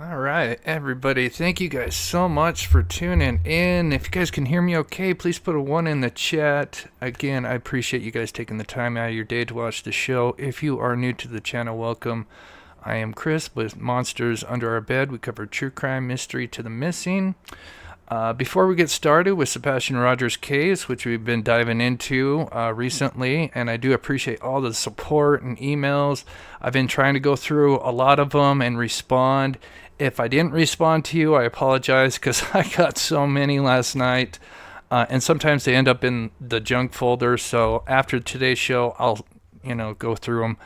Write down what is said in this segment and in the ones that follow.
All right, everybody, thank you guys so much for tuning in. If you guys can hear me okay, please put a 1 in the chat. Again, I appreciate you guys taking the time out of your day to watch the show. If you are new to the channel, welcome. I am Chris with Monsters Under Our Bed. We cover true crime, mystery to the missing. Before we get started with Sebastian Rogers' case, which we've been diving into recently, and I do appreciate all the support and emails. I've been trying to go through a lot of them and respond. If I didn't respond to you, I apologize because I got so many last night, and sometimes they end up in the junk folder. So after today's show, I'll go through them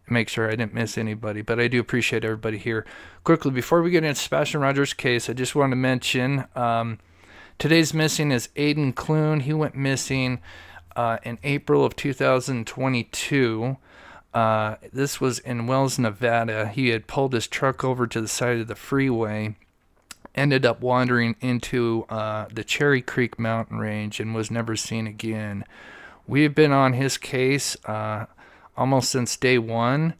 and make sure I didn't miss anybody. But I do appreciate everybody here. Quickly, before we get into Sebastian Rogers' case, I just wanted to mention today's missing is Aidan Clune. He went missing in April of 2022. This was in Wells, Nevada. He had pulled his truck over to the side of the freeway, ended up wandering into the Cherry Creek mountain range, and was never seen again. We've been on his case almost since day one.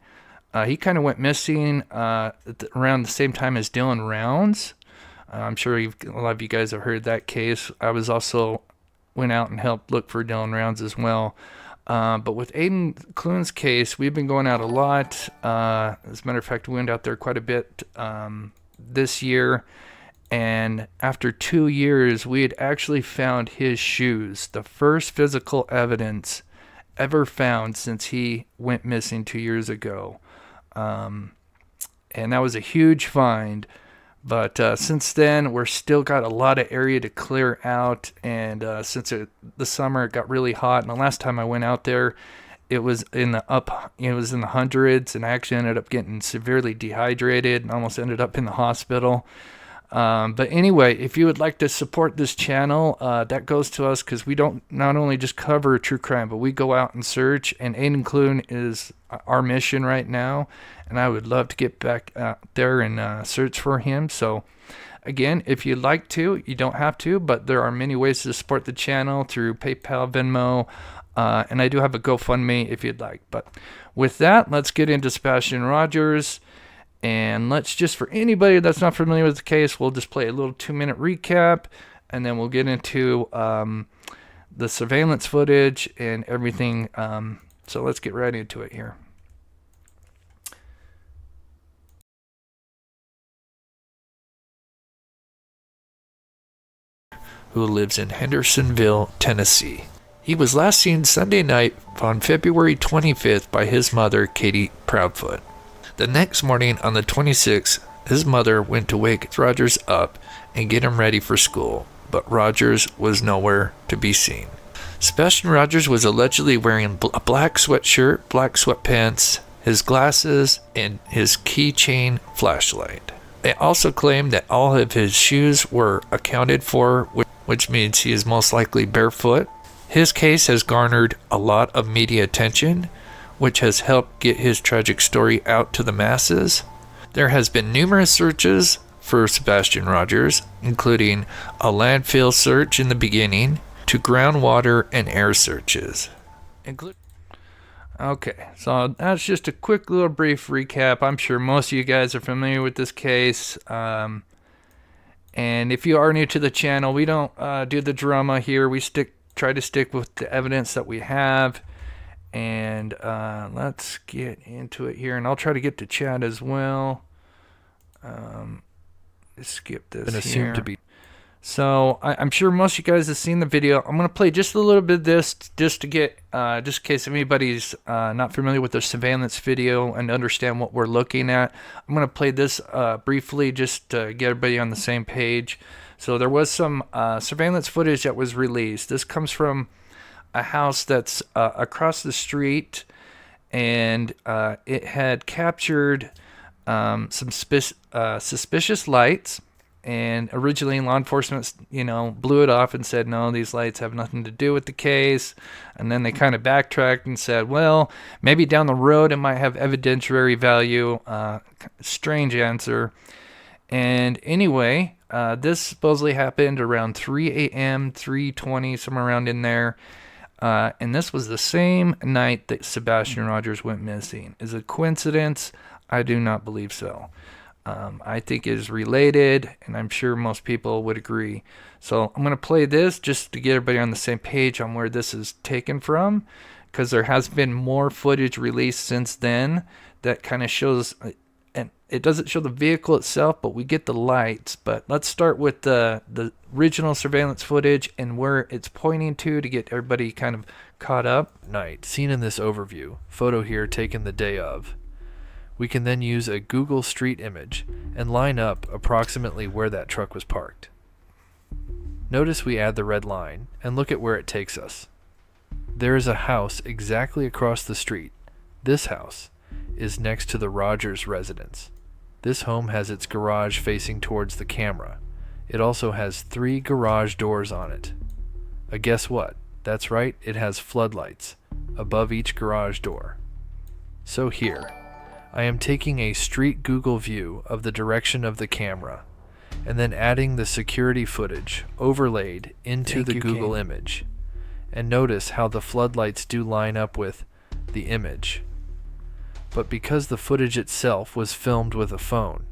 He kind of went missing around the same time as Dylan Rounds. I'm sure a lot of you guys have heard that case. I was also went out and helped look for Dylan Rounds as well. But with Aidan Clune's case, we've been going out a lot. As a matter of fact, we went out there quite a bit this year. And after 2 years, we had actually found his shoes, the first physical evidence ever found since he went missing 2 years ago. And that was a huge find. But since then, we're still got a lot of area to clear out. And since the summer, it got really hot. And the last time I went out there, it was in the hundreds. And I actually ended up getting severely dehydrated and almost ended up in the hospital. But anyway, if you would like to support this channel, that goes to us because we don't not only just cover true crime, but we go out and search. And Aidan Clune is our mission right now. And I would love to get back out there and search for him. So again, if you'd like to, you don't have to, but there are many ways to support the channel through PayPal, Venmo, and I do have a GoFundMe if you'd like. But with that, let's get into Sebastian Rogers. And let's just, for anybody that's not familiar with the case, we'll just play a little 2-minute recap, and then we'll get into the surveillance footage and everything. So let's get right into it here. Who lives in Hendersonville, Tennessee. He was last seen Sunday night on February 25th by his mother, Katie Proudfoot. The next morning on the 26th, his mother went to wake Rogers up and get him ready for school, but Rogers was nowhere to be seen. Sebastian Rogers was allegedly wearing a black sweatshirt, black sweatpants, his glasses, and his keychain flashlight. They also claimed that all of his shoes were accounted for, which means he is most likely barefoot. His case has garnered a lot of media attention, which has helped get his tragic story out to the masses. There has been numerous searches for Sebastian Rogers, including a landfill search in the beginning to groundwater and air searches. Okay, so that's just a quick little brief recap. I'm sure most of you guys are familiar with this case. And if you are new to the channel, we don't do the drama here. We try to stick with the evidence that we have. And let's get into it here. And I'll try to get to chat as well. Skip this here. So I'm sure most of you guys have seen the video. I'm going to play just a little bit of this just to get, just in case anybody's not familiar with the surveillance video and understand what we're looking at. I'm going to play this briefly just to get everybody on the same page. So there was some surveillance footage that was released. This comes from a house that's across the street, and it had captured some suspicious lights. And originally, law enforcement, blew it off and said, no, these lights have nothing to do with the case. And then they kind of backtracked and said, well, maybe down the road it might have evidentiary value. Strange answer. And anyway, this supposedly happened around 3 a.m., 3:20, somewhere around in there. And this was the same night that Sebastian Rogers went missing. Is it a coincidence? I do not believe so. I think is related, and I'm sure most people would agree. So I'm going to play this just to get everybody on the same page on where this is taken from, because there has been more footage released since then that kind of shows, and it doesn't show the vehicle itself, but we get the lights. But let's start with the original surveillance footage and where it's pointing to get everybody kind of caught up. Night, seen in this overview, photo here taken the day of. We can then use a Google Street image and line up approximately where that truck was parked. Notice we add the red line and look at where it takes us. There is a house exactly across the street. This house is next to the Rogers residence. This home has its garage facing towards the camera. It also has 3 garage doors on it. Guess what? That's right, it has floodlights above each garage door. So here, I am taking a street Google view of the direction of the camera and then adding the security footage overlaid into the Google image. And notice how the floodlights do line up with the image. But because the footage itself was filmed with a phone,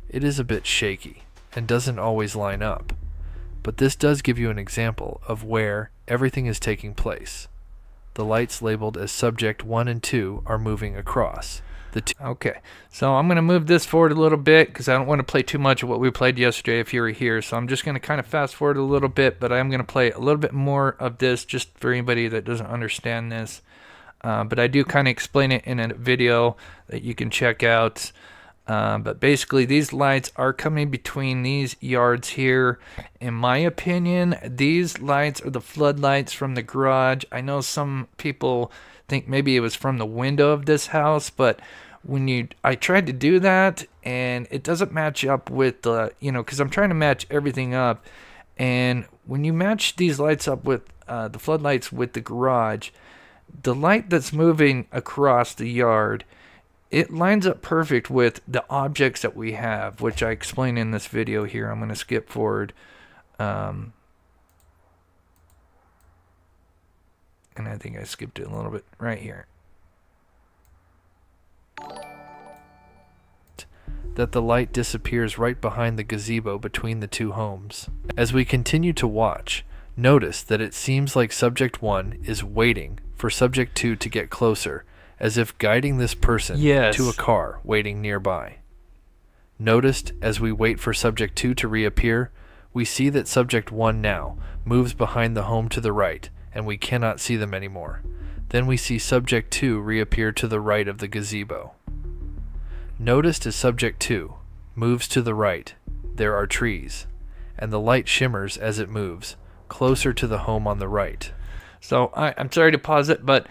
it is a bit shaky and doesn't always line up. But this does give you an example of where everything is taking place. The lights labeled as subject 1 and 2 are moving across. Okay, so I'm going to move this forward a little bit because I don't want to play too much of what we played yesterday if you were here. So I'm just going to kind of fast forward a little bit, but I'm going to play a little bit more of this just for anybody that doesn't understand this. But I do kind of explain it in a video that you can check out. But basically, these lights are coming between these yards here. In my opinion, these lights are the floodlights from the garage. I know some people think maybe it was from the window of this house, but I tried to do that and it doesn't match up with the, because I'm trying to match everything up. And when you match these lights up with the floodlights with the garage, the light that's moving across the yard, it lines up perfect with the objects that we have, which I explain in this video here. I'm going to skip forward. And I think I skipped it a little bit right here. That the light disappears right behind the gazebo between the 2 homes. As we continue to watch, notice that it seems like subject 1 is waiting for subject 2 to get closer, as if guiding this person to a car waiting nearby. Noticed as we wait for subject 2 to reappear, we see that subject 1 now moves behind the home to the right, and we cannot see them anymore. Then we see subject 2 reappear to the right of the gazebo. Noticed as subject 2 moves to the right, there are trees, and the light shimmers as it moves, closer to the home on the right. So I'm sorry to pause it, but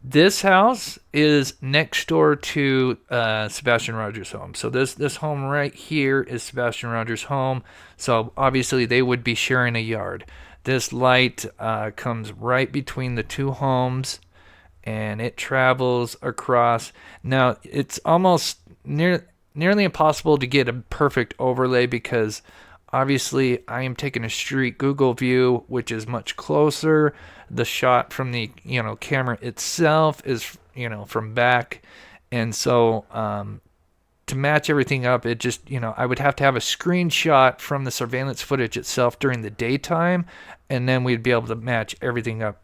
this house is next door to Sebastian Rogers' home. So this home right here is Sebastian Rogers' home. So obviously they would be sharing a yard. This light comes right between the 2 homes, and it travels across. Now, it's almost nearly impossible to get a perfect overlay because obviously I am taking a street Google view, which is much closer. The shot from the camera itself is from back, and so to match everything up, it just I would have to have a screenshot from the surveillance footage itself during the daytime, and then we'd be able to match everything up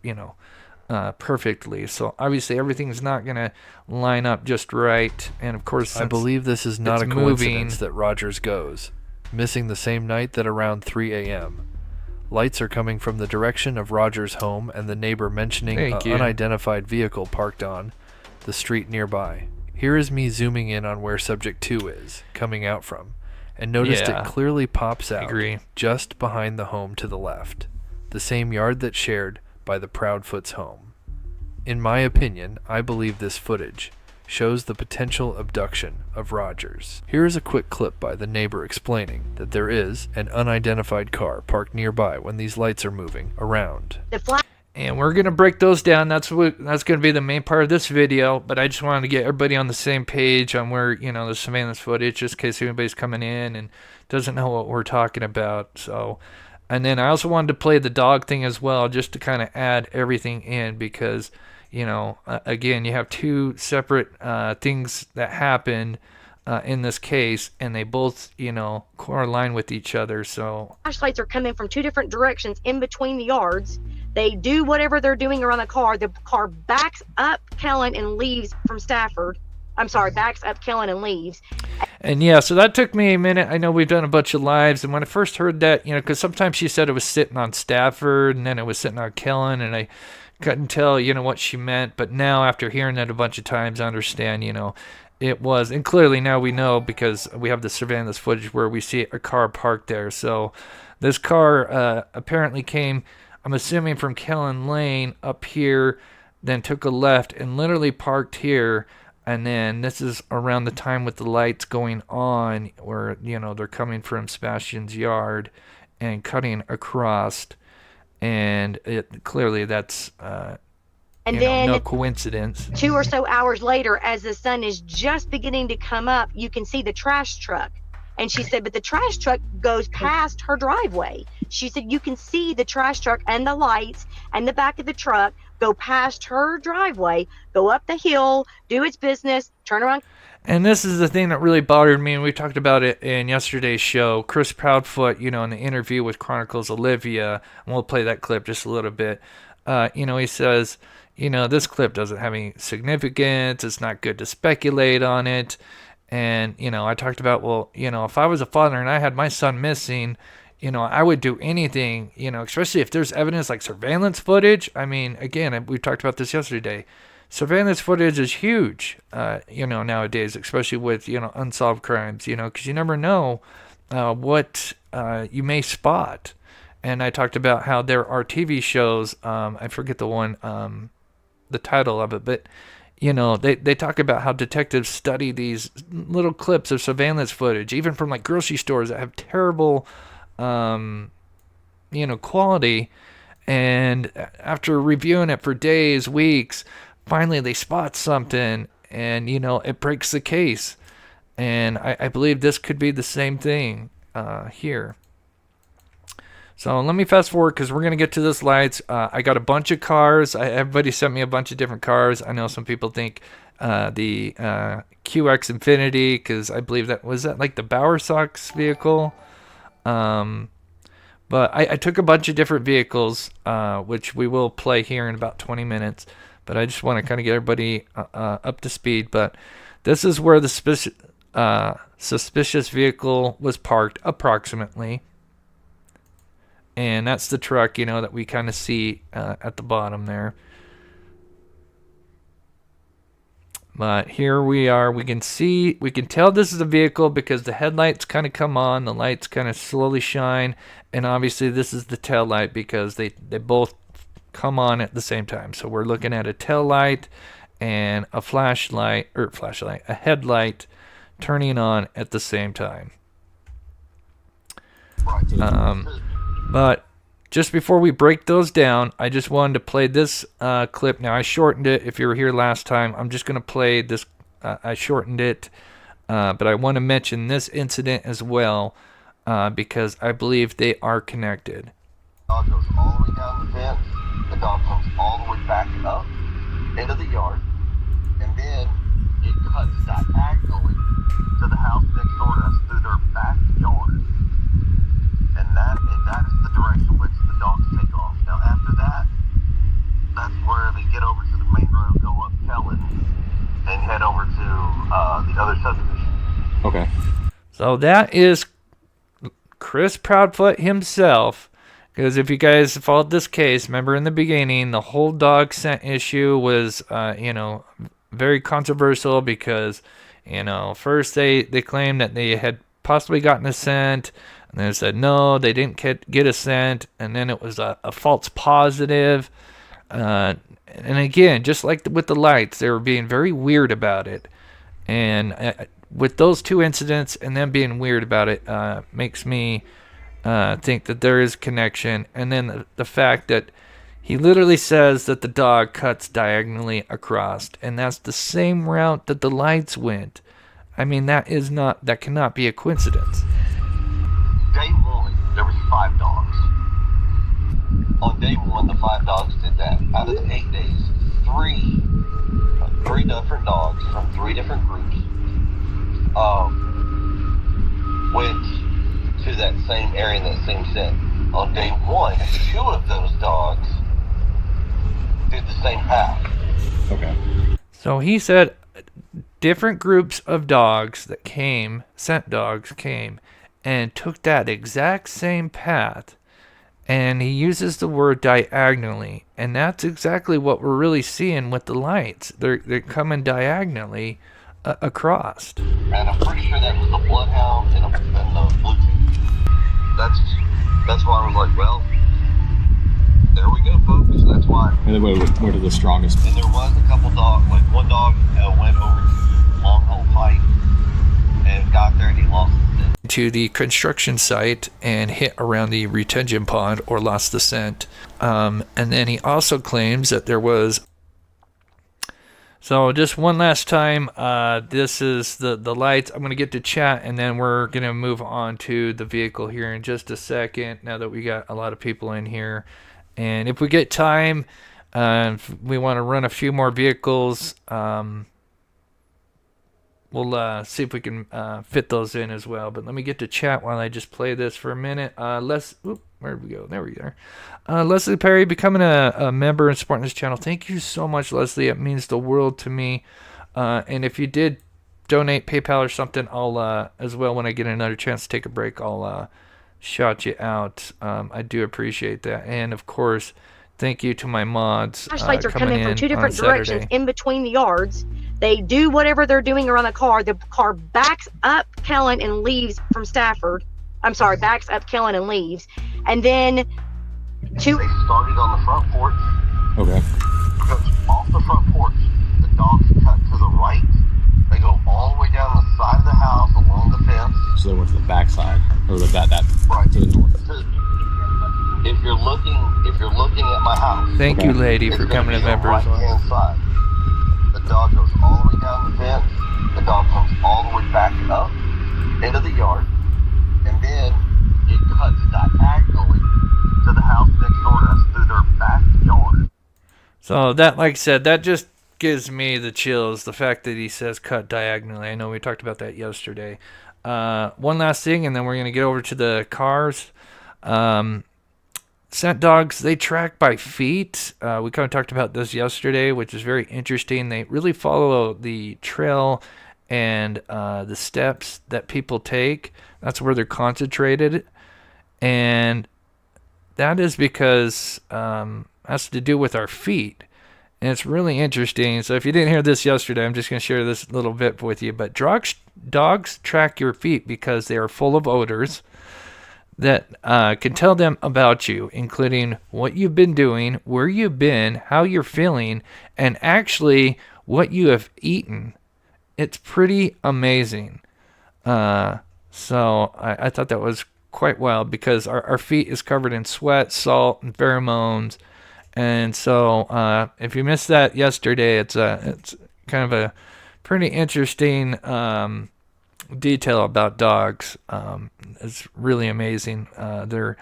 perfectly. So obviously everything's not gonna line up just right, and of course I believe this is not a coincidence that Rogers goes missing the same night that around 3 a.m. Lights are coming from the direction of Rogers' home and the neighbor mentioning an unidentified vehicle parked on the street nearby. Here is me zooming in on where subject 2 is coming out from, and noticed it clearly pops out just behind the home to the left, the same yard that's shared by the Proudfoot's home. In my opinion, I believe this footage shows the potential abduction of Rogers. Here is a quick clip by the neighbor explaining that there is an unidentified car parked nearby when these lights are moving around. And we're going to break those down. That's going to be the main part of this video, but I just wanted to get everybody on the same page on where, the surveillance footage, just in case anybody's coming in and doesn't know what we're talking about. So, and then I also wanted to play the dog thing as well, just to kind of add everything in because, again, you have 2 separate things that happen. in this case, and they both, correlate with each other. So flashlights are coming from two different directions in between the yards. They do whatever they're doing around the car. The car backs up Kellen and leaves from Stafford. I'm sorry, backs up Kellen and leaves. And yeah, so that took me a minute. I know we've done a bunch of lives, and when I first heard that, because sometimes she said it was sitting on Stafford, and then it was sitting on Kellen, and I couldn't tell, what she meant. But now, after hearing that a bunch of times, I understand, it was. And clearly now we know, because we have the surveillance footage where we see a car parked there. So this car apparently came, I'm assuming, from Kellen Lane up here, then took a left and literally parked here. And then this is around the time with the lights going on where, they're coming from Sebastian's yard and cutting across. And clearly that's and then no coincidence. 2 or so hours later, as the sun is just beginning to come up, you can see the trash truck. And she said, but the trash truck goes past her driveway. She said, you can see the trash truck and the lights and the back of the truck go past her driveway, go up the hill, do its business, turn around. And this is the thing that really bothered me, and we talked about it in yesterday's show. Chris Proudfoot, in the interview with Chronicles Olivia, and we'll play that clip just a little bit. He says, this clip doesn't have any significance. It's not good to speculate on it. And, I talked about, well, if I was a father and I had my son missing, I would do anything, especially if there's evidence like surveillance footage. I mean, again, we talked about this yesterday. Surveillance footage is huge, nowadays, especially with, unsolved crimes, because you never know what you may spot. And I talked about how there are TV shows, I forget the one, the title of it, but, they talk about how detectives study these little clips of surveillance footage, even from like grocery stores that have terrible, quality. And after reviewing it for days, weeks, finally they spot something and, it breaks the case. And I believe this could be the same thing here. So let me fast forward because we're going to get to this lights. I got a bunch of cars. Everybody sent me a bunch of different cars. I know some people think the QX Infinity, because I believe that was that like the Bowersox vehicle. But I took a bunch of different vehicles, which we will play here in about 20 minutes. But I just want to kind of get everybody up to speed. But this is where the suspicious vehicle was parked approximately. And that's the truck, that we kind of see at the bottom there. But here we are. We can tell this is a vehicle because the headlights kind of come on. The lights kind of slowly shine. And obviously this is the tail light because they both come on at the same time. So we're looking at a tail light and a a headlight turning on at the same time. But just before we break those down, I just wanted to play this clip. Now, I shortened it. If you were here last time, I'm just going to play this. I shortened it. But I want to mention this incident as well because I believe they are connected. The dog goes all the way down the fence. The dog comes all the way back up into the yard. And then it cuts diagonally to the house next door to us through their backyard. And that is the direction which the dogs take off. Now after that, that's where they get over to the main road, go up Kellen, and head over to the other subdivision. Okay. So that is Chris Proudfoot himself. Because if you guys followed this case, remember in the beginning, the whole dog scent issue was, very controversial because, first they claimed that they had possibly gotten a scent. And then it said, no, they didn't get a scent. And then it was a false positive. And again, just like with the lights, they were being very weird about it. And with those two incidents and them being weird about it, makes me think that there is connection. And then the fact that he literally says that the dog cuts diagonally across. And that's the same route that the lights went. I mean, that cannot be a coincidence. Day one, there was 5 dogs. On day one, the 5 dogs did that. Out of the 8 days, 3 different dogs from 3 different groups to that same area and that same scent. On day 1, 2 of those dogs did the same path. Okay. So he said different groups of dogs that came, scent dogs came, and took that exact same path. And he uses the word diagonally. And that's exactly what we're really seeing with the lights. They're coming diagonally across. And I'm pretty sure that was the bloodhound and the blue tick. That's why I was like, well, there we go, folks. That's why. And then what are the strongest? And there was a couple dogs, like one dog went over to Long Hole Pike and got there and he lost the scent. To the construction site and hit around the retention pond or lost the scent. And then he also claims that there was. So just one last time, this is the lights. I'm going to get to chat and then we're going to move on to the vehicle here in just a second now that we got a lot of people in here. And if we get time, we want to run a few more vehicles. We'll see if we can fit those in as well. But let me get to chat while I just play this for a minute. Where did we go? There we are. Leslie Perry, becoming a member and supporting this channel. Thank you so much, Leslie. It means the world to me. And if you did donate PayPal or something, I'll, as well, when I get another chance to take a break, I'll shout you out. I do appreciate that. And, of course, thank you to my mods. Flashlights are coming from 2 different directions in between the yards. They do whatever they're doing around the car. The car backs up Kellen and leaves from Stafford. I'm sorry, backs up Kellen and leaves. And then They started on the front porch. Okay. Because off the front porch, the dogs cut to the right. They go all the way down the side of the house along the fence. So they went to the back side, or that Right. to the north. If you're looking at my house. Thank you, lady, for coming to member as well. Right-hand side. The dog goes all the way down the fence. The dog comes all the way back up into the yard, and then it cuts diagonally to the house next door to us through their backyard. So that, like I said, that just gives me the chills. The fact that he says cut diagonally. I know we talked about that yesterday. One last thing, and then we're going to get over to the cars. Scent dogs, they track by feet. We kind of talked about this yesterday, which is very interesting. They really follow the trail and the steps that people take. That's where they're concentrated. And that is because it has to do with our feet. And it's really interesting. So if you didn't hear this yesterday, I'm just going to share this little bit with you. But dogs track your feet because they are full of odors that can tell them about you, including what you've been doing, where you've been, how you're feeling, and actually what you have eaten. It's pretty amazing. So I thought that was quite wild because our feet is covered in sweat, salt, and pheromones. And so if you missed that yesterday, it's kind of a pretty interesting detail about dogs. It's really amazing. Their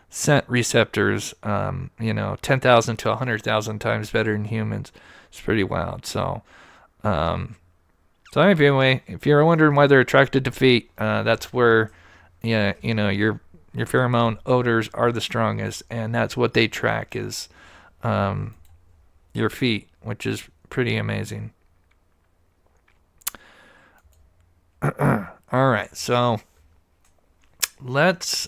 scent receptors, 10,000 to 100,000 times better than humans. It's pretty wild. So anyway, if you're wondering why they're attracted to feet, that's where, your pheromone odors are the strongest, and that's what they track is your feet, which is pretty amazing. All right, so let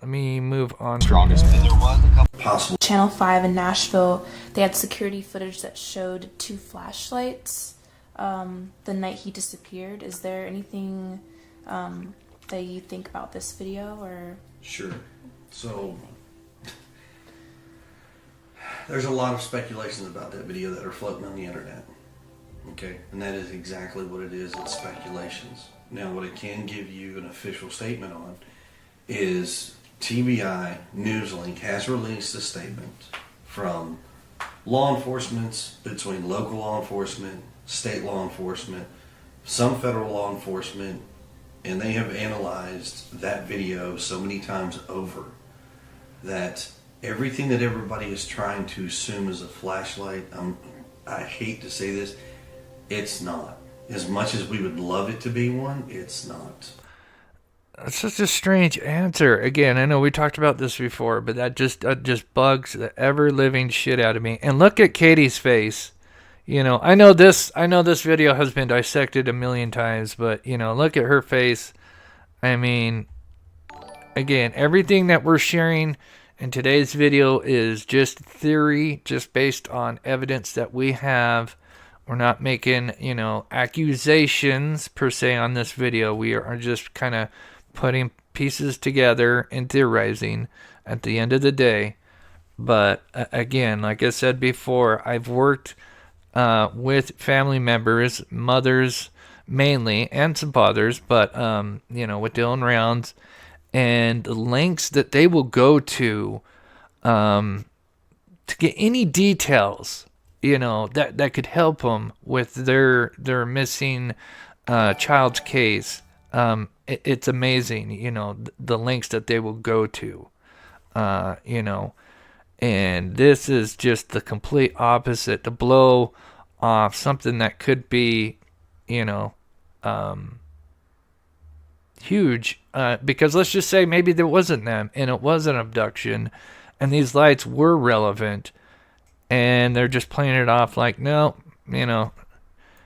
me move on. Strongest. And there was a couple possible. Channel 5 in Nashville, they had security footage that showed 2 flashlights the night he disappeared. Is there anything that you think about this video, or? Sure. So there's a lot of speculations about that video that are floating on the internet. Okay, and that is exactly what it is. It's speculations. Now, what I can give you an official statement on is TBI Newslink has released a statement from law enforcement, between local law enforcement, state law enforcement, some federal law enforcement, and they have analyzed that video so many times over that everything that everybody is trying to assume is a flashlight, I hate to say this, it's not. As much as we would love it to be one, it's not. It's such a strange answer. Again, I know we talked about this before, but that just bugs the ever living shit out of me. And look at Katie's face. I know this video has been dissected a million times, but look at her face. I mean, again, everything that we're sharing in today's video is just theory, just based on evidence that we have. We're not making, accusations per se on this video. We are just kind of putting pieces together and theorizing at the end of the day. But again, like I said before, I've worked with family members, mothers mainly, and some fathers, but with Dylan Rounds, and the lengths that they will go to get any details, that could help them with their missing child's case. It's amazing, the lengths that they will go to, and this is just the complete opposite, to blow off something that could be, huge, because let's just say maybe there wasn't them and it was an abduction and these lights were relevant, and they're just playing it off like, no,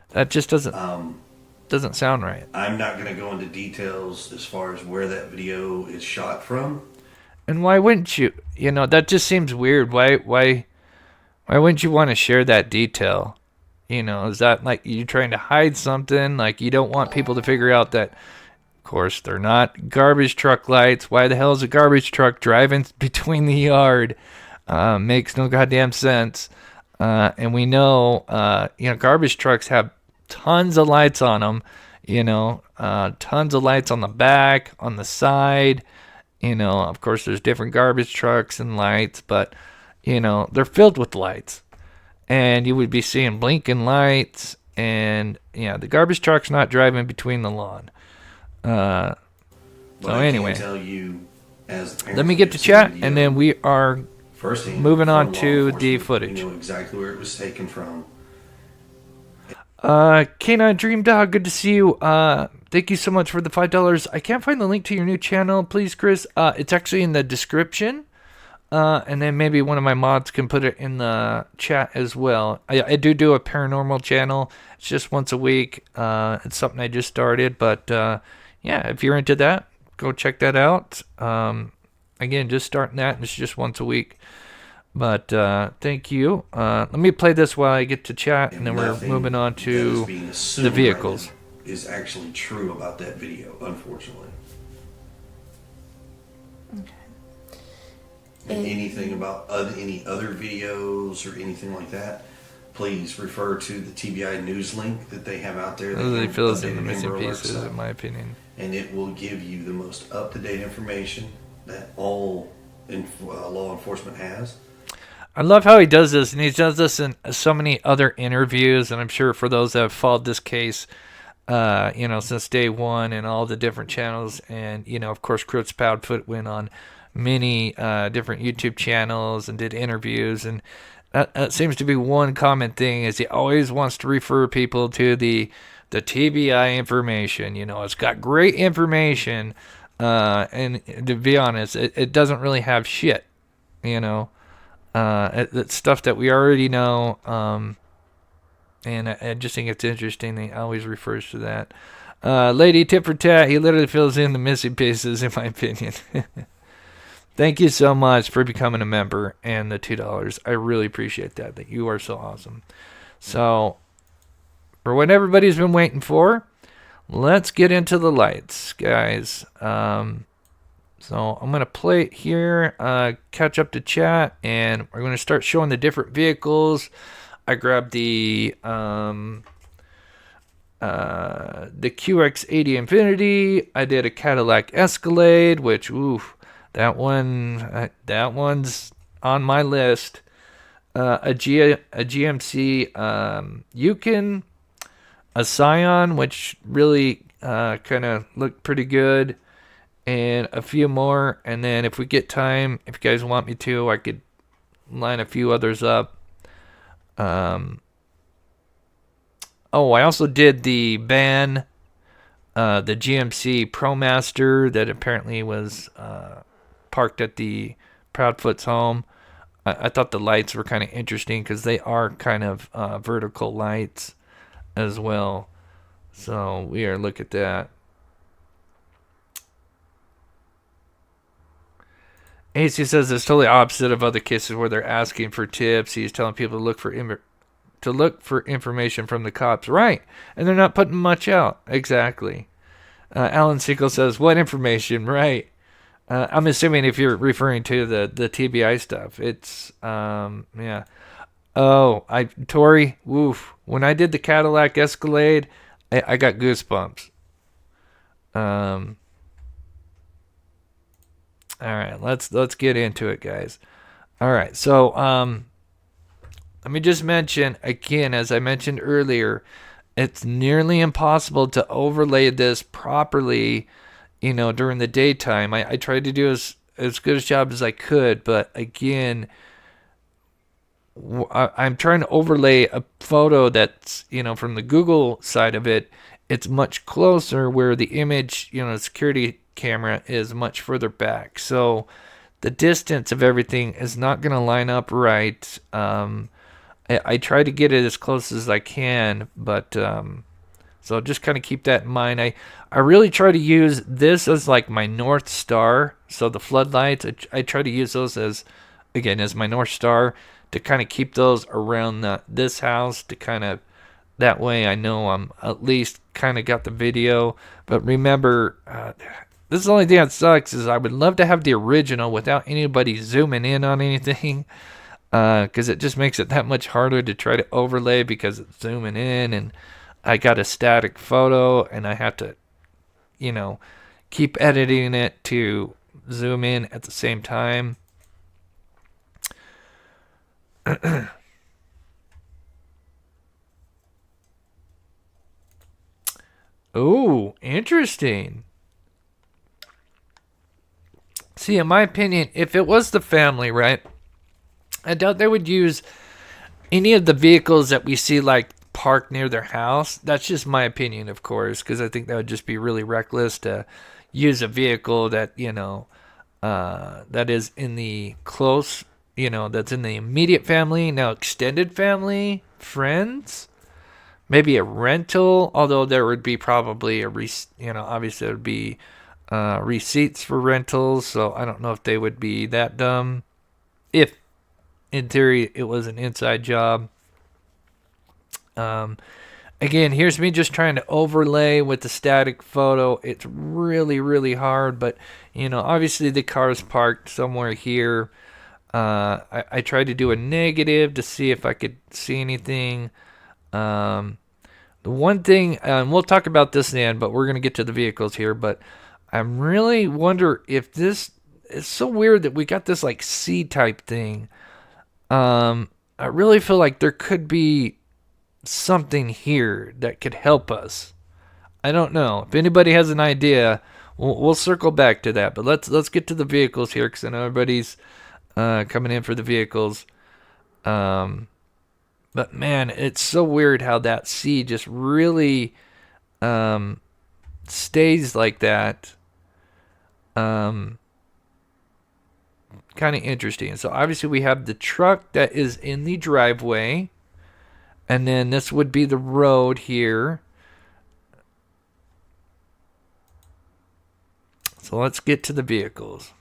that just doesn't sound right. I'm not going to go into details as far as where that video is shot from. And why wouldn't you? That just seems weird. Why wouldn't you want to share that detail? Is that like you trying to hide something? Like you don't want people to figure out that, of course, they're not garbage truck lights. Why the hell is a garbage truck driving between the yard? Makes no goddamn sense. And we know, garbage trucks have tons of lights on them. Tons of lights on the back, on the side. Of course, there's different garbage trucks and lights, but, they're filled with lights. And you would be seeing blinking lights, and, the garbage truck's not driving between the lawn. So anyway, Tell you, as the let me get to chat, and then we are firsthand, moving on from law to the enforcement, footage. You know exactly where it was taken from. Canine Dream Dog, good to see you. Thank you so much for the $5. I can't find the link to your new channel, please, Chris. It's actually in the description. And then maybe one of my mods can put it in the chat as well. I do a paranormal channel. It's just once a week. It's something I just started, but yeah, if you're into that, go check that out. Again, just starting that, and it's just once a week. But thank you. Let me play this while I get to chat, and then we're moving on to the vehicles. Is actually true about that video, unfortunately. Okay. And anything about any other videos or anything like that, please refer to the TBI news link that they have out there. It really fills in the updated missing Amber Alert pieces, stuff. in my opinion. And it will give you the most up-to-date information that all law enforcement has. I love how he does this, and he does this in so many other interviews, and I'm sure for those that have followed this case, since day one, and all the different channels, and, of course, Chris Proudfoot went on many different YouTube channels and did interviews, and that seems to be one common thing, is he always wants to refer people to the TBI information. It's got great information, and to be honest, it doesn't really have shit, it's stuff that we already know, and I just think it's interesting that he always refers to that. Lady Tit for Tat, he literally fills in the missing pieces, in my opinion. Thank you so much for becoming a member and the $2. I really appreciate that you are so awesome. So, for what everybody's been waiting for, let's get into the lights, guys. So I'm going to play it here, catch up to chat, and we're going to start showing the different vehicles. I grabbed the QX80 Infinity. I did a Cadillac Escalade, which, that one's on my list. A GMC Yukon, a Scion, which really kind of looked pretty good, and a few more. And then if we get time, if you guys want me to, I could line a few others up. I also did the van the GMC ProMaster that apparently was parked at the Proudfoot's home. I thought the lights were kind of interesting because they are kind of vertical lights as well. So we are look at that. AC says it's totally opposite of other cases where they're asking for tips. He's telling people to look for information from the cops, right? And they're not putting much out. Exactly. Alan Siegel says, "What information?" Right. I'm assuming if you're referring to the TBI stuff, it's yeah. Oh, Tori, woof. When I did the Cadillac Escalade, I got goosebumps. All right, let's get into it, guys. All right, so let me just mention again, as I mentioned earlier, it's nearly impossible to overlay this properly, during the daytime. I tried to do as good a job as I could, but again, I'm trying to overlay a photo that's, from the Google side of it, it's much closer where the image, security camera is much further back. So the distance of everything is not going to line up right. I try to get it as close as I can, but so just kind of keep that in mind. I really try to use this as like my North Star. So the floodlights, I try to use those as my North Star to kind of keep those around this house to kind of, that way I know I'm at least kind of got the video. But remember, this is the only thing that sucks is I would love to have the original without anybody zooming in on anything, because it just makes it that much harder to try to overlay because it's zooming in and I got a static photo and I have to, keep editing it to zoom in at the same time. Oh, interesting. See, in my opinion, if it was the family, right, I doubt they would use any of the vehicles that we see like parked near their house. That's just my opinion, of course, because I think that would just be really reckless to use a vehicle that, that is in the close, that's in the immediate family. Now, extended family, friends, maybe a rental, although there would be probably obviously there would be receipts for rentals, so I don't know if they would be that dumb if in theory it was an inside job. Again, here's me just trying to overlay with the static photo. It's really, really hard, but obviously the car's parked somewhere here. I tried to do a negative to see if I could see anything. The one thing, and we'll talk about this then, but we're going to get to the vehicles here, but I'm really wonder if this, it's so weird that we got this like C-type thing. I really feel like there could be something here that could help us. I don't know. If anybody has an idea, we'll circle back to that. But let's get to the vehicles here, because I know everybody's coming in for the vehicles. But man, it's so weird how that C just really stays like that. Kind of interesting. So obviously we have the truck that is in the driveway, and then this would be the road here. So let's get to the vehicles.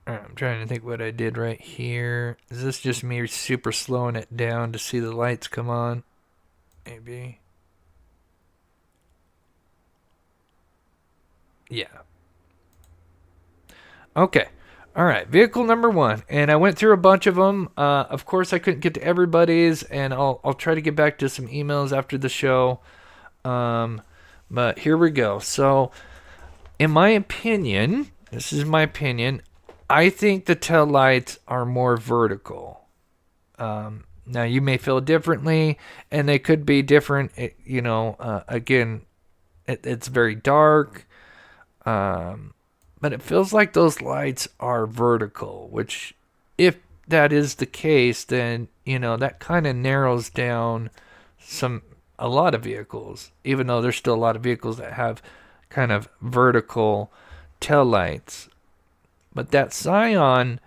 Alright, I'm trying to think what I did right here. Is this just me super slowing it down to see the lights come on? Maybe. Yeah. Okay. All right. Vehicle number 1. And I went through a bunch of them. Of course, I couldn't get to everybody's, and I'll try to get back to some emails after the show. But here we go. So, in my opinion, this is my opinion, I think the tail lights are more vertical. Now, you may feel differently, and they could be different. Again, it's very dark. But it feels like those lights are vertical, which if that is the case, then, you know, that kind of narrows down a lot of vehicles, even though there's still a lot of vehicles that have kind of vertical tail lights. But that Scion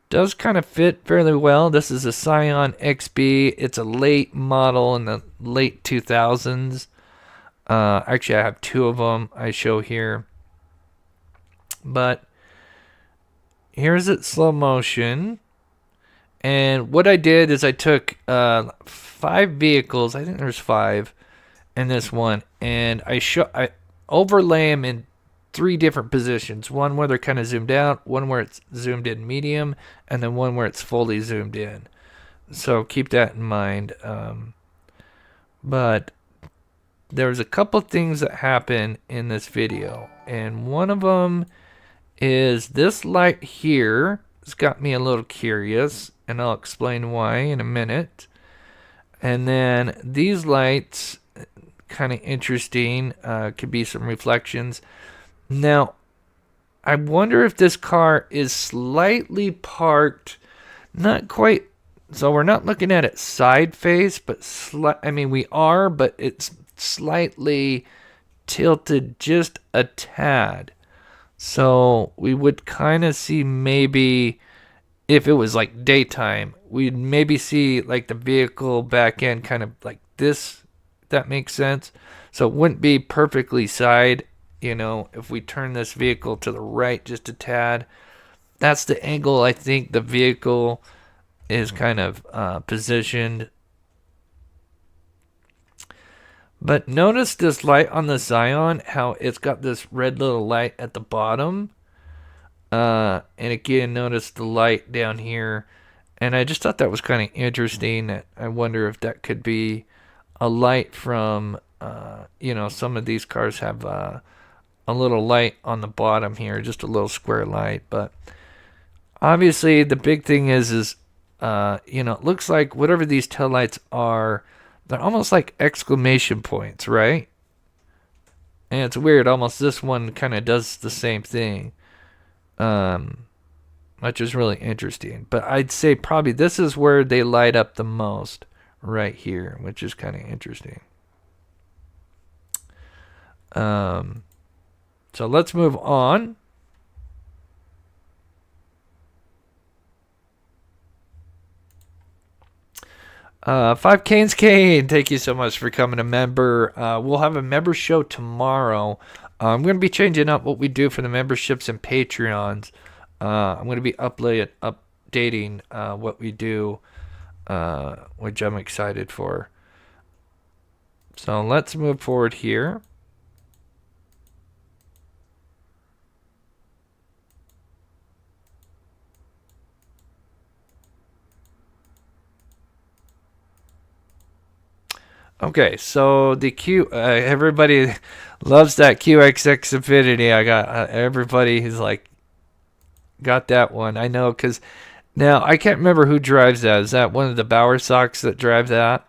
does kind of fit fairly well. This is a Scion XB. It's a late model in the late 2000s. Actually, I have two of them I show here. But here's it slow motion. And what I did is I took 5 vehicles. I think there's 5 in this one. And I overlay them in 3 different positions. One where they're kind of zoomed out, one where it's zoomed in medium, and then one where it's fully zoomed in. So keep that in mind. But there's a couple things that happen in this video. And one of them is this light here. It's got me a little curious, and I'll explain why in a minute. And then these lights, kind of interesting, could be some reflections. Now, I wonder if this car is slightly parked, not quite, so we're not looking at it side face, but I mean we are, but it's slightly tilted just a tad. So we would kind of see, maybe if it was like daytime, we'd maybe see like the vehicle back end kind of like this, if that makes sense. So it wouldn't be perfectly side, you know, if we turn this vehicle to the right just a tad. That's the angle I think the vehicle is kind of positioned. But notice this light on the Scion, how it's got this red little light at the bottom. And again, notice the light down here. And I just thought that was kind of interesting. I wonder if that could be a light from, you know, some of these cars have a little light on the bottom here, just a little square light. But obviously the big thing is you know, it looks like whatever these taillights are, they're almost like exclamation points, right? And it's weird, almost this one kind of does the same thing, which is really interesting. But I'd say probably this is where they light up the most, right here, which is kind of interesting. So let's move on. Five Canes Kane, thank you so much for coming a member. We'll have a member show tomorrow. I'm going to be changing up what we do for the memberships and Patreons. I'm going to be updating what we do, which I'm excited for. So let's move forward here. Okay, so the everybody loves that QXX Infinity. I got everybody who's like got that one. I know, because now I can't remember who drives that. Is that one of the Bauer Sox that drive that?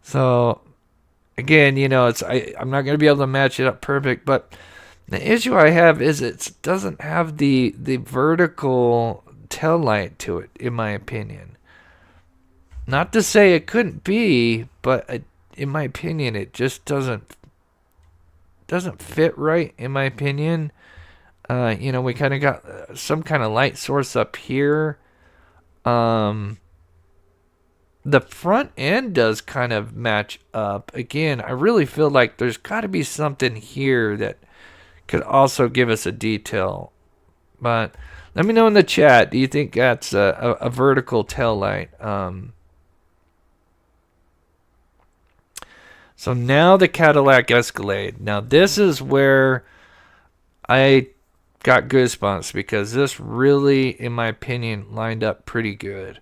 So again, you know, I'm not going to be able to match it up perfect, but the issue I have is it doesn't have the vertical tail light to it, in my opinion. Not to say it couldn't be, but in my opinion, it just doesn't fit right, in my opinion. You know, we kind of got some kind of light source up here. The front end does kind of match up. Again, I really feel like there's got to be something here that could also give us a detail. But let me know in the chat, do you think that's a vertical tail light? So now the Cadillac Escalade. Now this is where I got goosebumps, because this really, in my opinion, lined up pretty good.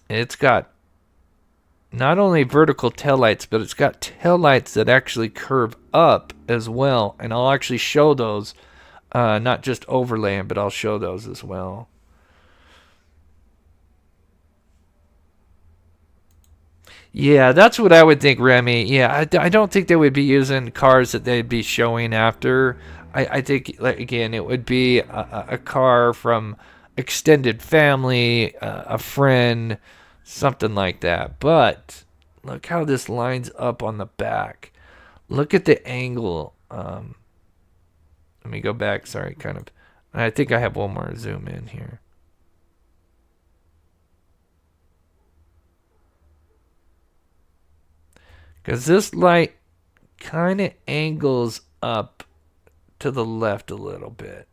It's got not only vertical taillights, but it's got taillights that actually curve up as well. And I'll actually show those, not just overlay them, but I'll show those as well. Yeah, that's what I would think, Remy. Yeah, I don't think they would be using cars that they'd be showing after. I think, like, again, it would be a car from extended family, a friend, something like that. But look how this lines up on the back. Look at the angle. Let me go back. Sorry, kind of. I think I have one more zoom in here. Because this light kind of angles up to the left a little bit.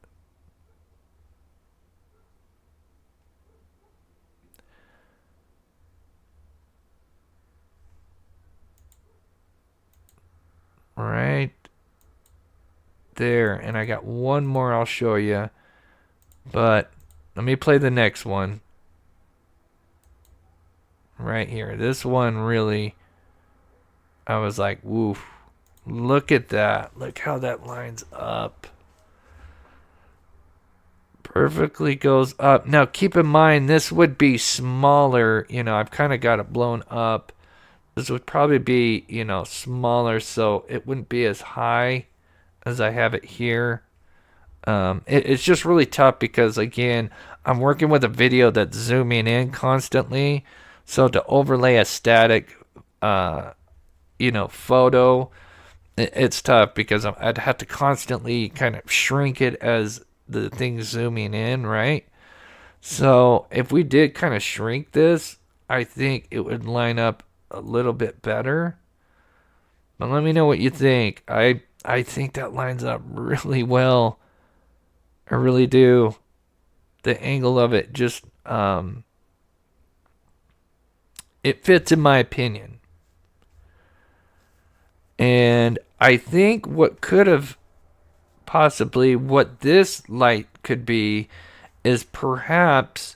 Right there. And I got one more I'll show you. But let me play the next one. Right here. This one really, I was like, woof. Look at that. Look how that lines up. Perfectly goes up. Now keep in mind, this would be smaller. You know, I've kind of got it blown up. This would probably be, you know, smaller, so it wouldn't be as high as I have it here. It's just really tough because, again, I'm working with a video that's zooming in constantly. So to overlay a static, you know, photo, it's tough because I'd have to constantly kind of shrink it as the thing's zooming in, right? So if we did kind of shrink this, I think it would line up a little bit better. But let me know what you think. I think that lines up really well. I really do. The angle of it just it fits in my opinion. And I think what could have possibly what this light could be is perhaps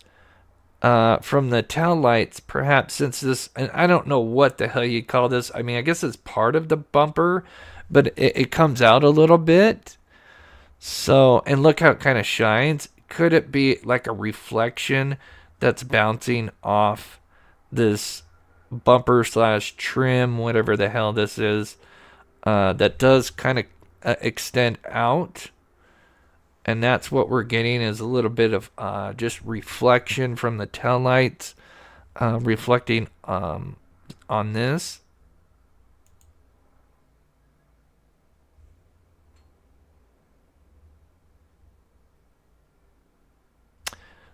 from the tail lights, perhaps since this, and I don't know what the hell you call this. I mean, I guess it's part of the bumper, but it comes out a little bit. So, and look how it kind of shines. Could it be like a reflection that's bouncing off this bumper slash trim, whatever the hell this is, that does kind of extend out? And that's what we're getting is a little bit of just reflection from the taillights reflecting on this.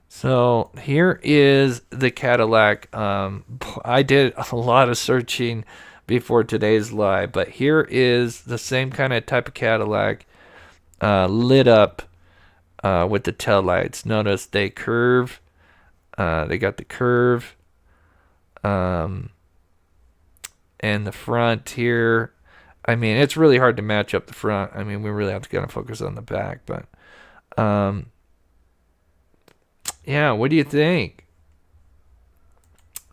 So here is the Cadillac. I did a lot of searching before today's live, but here is the same kind of type of Cadillac lit up with the tail lights. Notice they curve. They got the curve. And the front here. I mean, it's really hard to match up the front. I mean, we really have to kind of focus on the back. But, yeah, what do you think?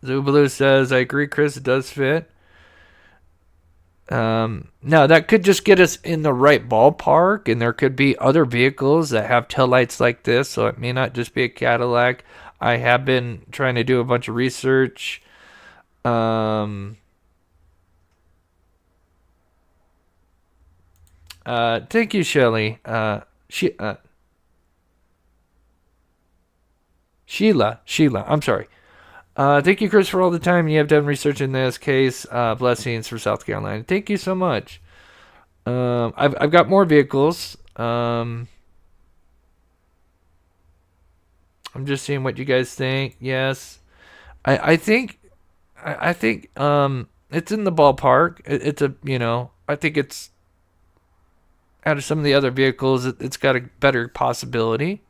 Zubalu says, I agree, Chris. It does fit. Now that could just get us in the right ballpark, and there could be other vehicles that have taillights like this, so it may not just be a Cadillac. I have been trying to do a bunch of research. Thank you, Shelly. Sheila, I'm sorry. Thank you, Chris, for all the time you have done research in this case. Blessings for South Carolina. Thank you so much. I've got more vehicles. I'm just seeing what you guys think. Yes, I think it's in the ballpark. It's a, you know, I think it's out of some of the other vehicles, it's got a better possibility.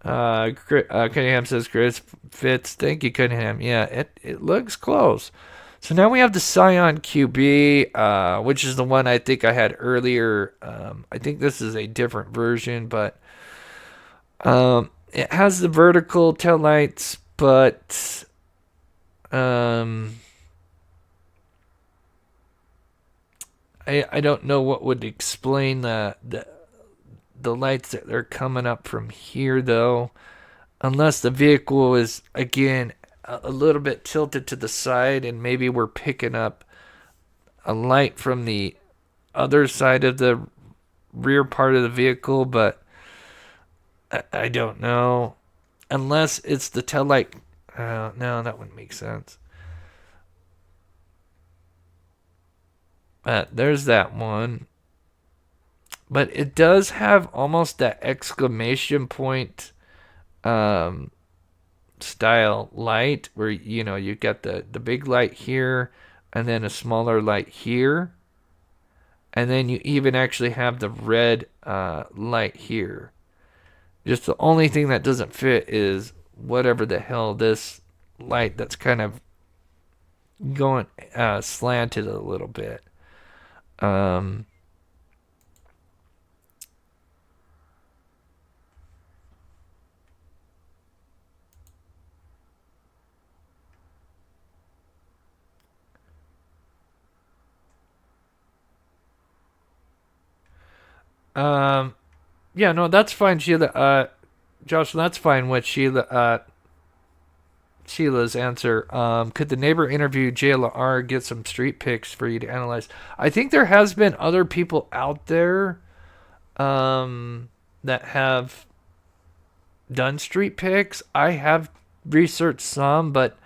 Cunningham says Chris fits. Thank you, Cunningham. Yeah, it looks close. So now we have the Scion QB, which is the one I think I had earlier. I think this is a different version, but it has the vertical taillights, but I don't know what would explain the the lights that are coming up from here, though. Unless the vehicle is, again, a little bit tilted to the side, and maybe we're picking up a light from the other side of the rear part of the vehicle, but I don't know. Unless it's the tail light. No, that wouldn't make sense. There's that one. But it does have almost that exclamation point style light where, you know, you got the big light here and then a smaller light here. And then you even actually have the red light here. Just the only thing that doesn't fit is whatever the hell this light that's kind of going slanted a little bit. Yeah, no, that's fine, Sheila. Josh, that's fine with Sheila's answer. Could the neighbor interview JLR, get some street pics for you to analyze? I think there has been other people out there that have done street pics. I have researched some, but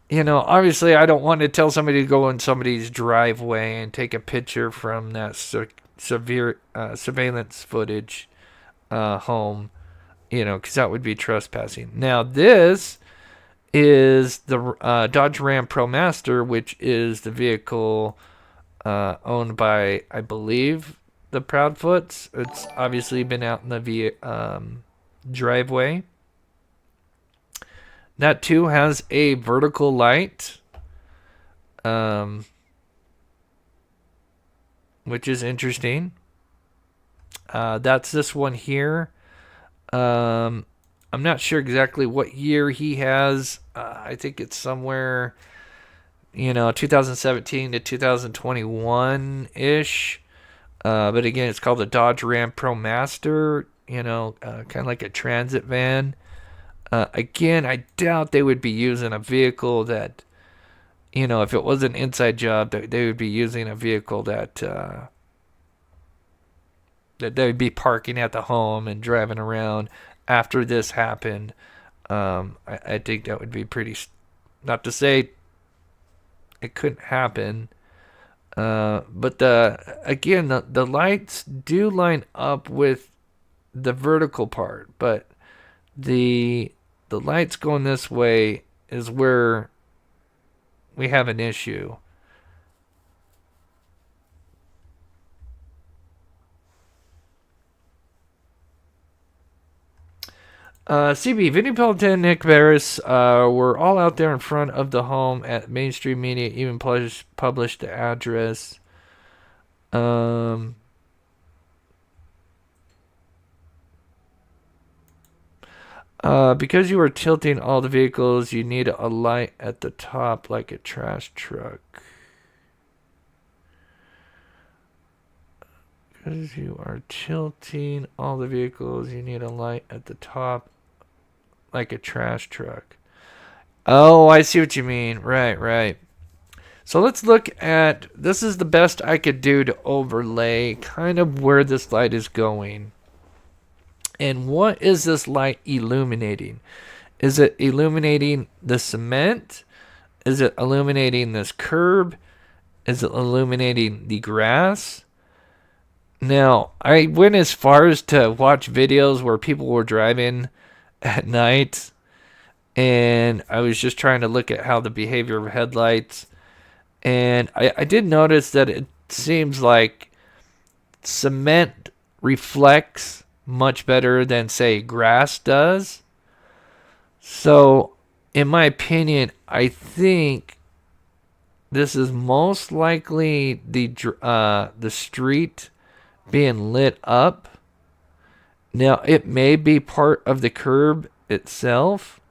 you know, obviously I don't want to tell somebody to go in somebody's driveway and take a picture from that severe surveillance footage home, you know, because that would be trespassing. Now, this is the Dodge Ram ProMaster, which is the vehicle owned by, I believe, the Proudfoots. It's obviously been out in the driveway. That too has a vertical light, which is interesting. That's this one here. I'm not sure exactly what year he has. I think it's somewhere, 2017 to 2021-ish. But again, it's called the Dodge Ram ProMaster, kind of like a transit van. Again, I doubt they would be using a vehicle that, if it was an inside job, they would be using a vehicle that they would be parking at the home and driving around after this happened. I think that would be pretty, not to say it couldn't happen, but the lights do line up with the vertical part, but the lights going this way is where we have an issue. CB, Vinny Pelletin, Nick Barris were all out there in front of the home at mainstream media, even published the address. Because you are tilting all the vehicles, you need a light at the top like a trash truck. Because you are tilting all the vehicles, you need a light at the top like a trash truck. Oh, I see what you mean. Right. So let's look at, this is the best I could do to overlay kind of where this light is going. And what is this light illuminating? Is it illuminating the cement? Is it illuminating this curb? Is it illuminating the grass? Now, I went as far as to watch videos where people were driving at night, and I was just trying to look at how the behavior of headlights, and I did notice that it seems like cement reflects much better than, say, grass does. So, in my opinion, I think this is most likely the street being lit up. Now, it may be part of the curb itself,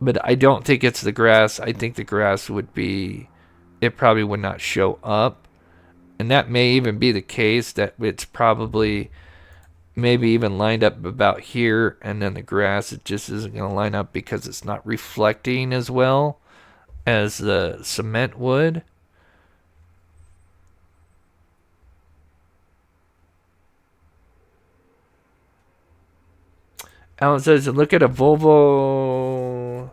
but I don't think it's the grass. I think the grass it probably would not show up. And that may even be the case, that it's probably maybe even lined up about here, and then the grass, it just isn't going to line up because it's not reflecting as well as the cement would. Alan says, look at a Volvo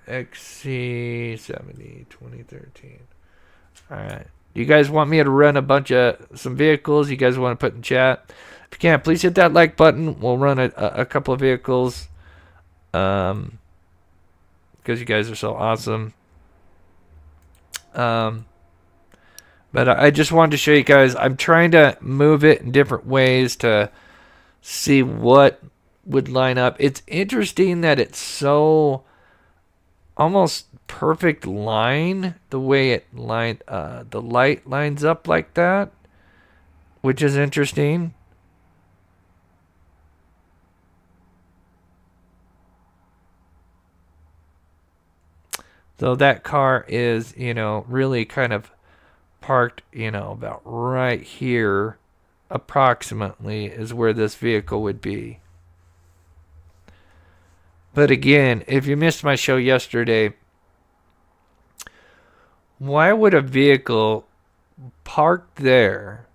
XC70 2013. All right. Do you guys want me to run a bunch of some vehicles you guys want to put in chat? If you can, please hit that like button. We'll run a couple of vehicles because you guys are so awesome. But I just wanted to show you guys. I'm trying to move it in different ways to see what would line up. It's interesting that it's so almost perfect line, the way it the light lines up like that, which is interesting. So that car is, really kind of parked, about right here, approximately, is where this vehicle would be. But again, if you missed my show yesterday, why would a vehicle park there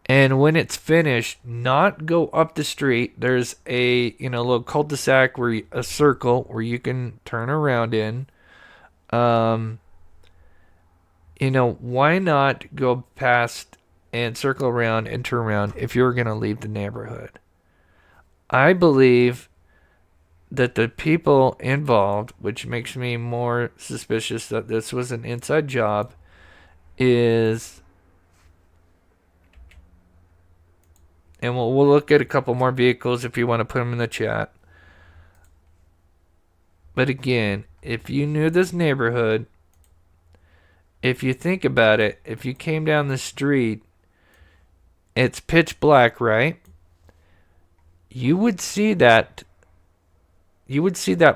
and when it's finished not go up the street? There's a little cul-de-sac a circle where you can turn around in. Why not go past and circle around and turn around if you're going to leave the neighborhood? I believe that the people involved, which makes me more suspicious that this was an inside job, is, and we'll look at a couple more vehicles if you want to put them in the chat. But again, if you knew this neighborhood, if you think about it, if you came down the street, it's pitch black, right? You would see that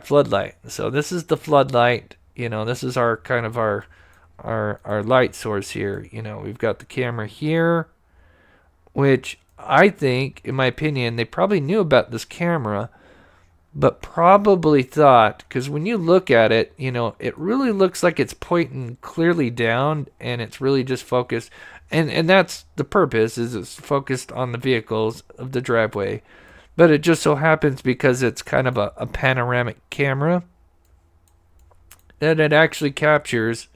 floodlight. So this is the floodlight. This is our kind of our light source here. We've got the camera here, which I think, in my opinion, they probably knew about this camera, but probably thought, because when you look at it, it really looks like it's pointing clearly down, and it's really just focused. And that's the purpose, is it's focused on the vehicles of the driveway. But it just so happens, because it's kind of a panoramic camera, that it actually captures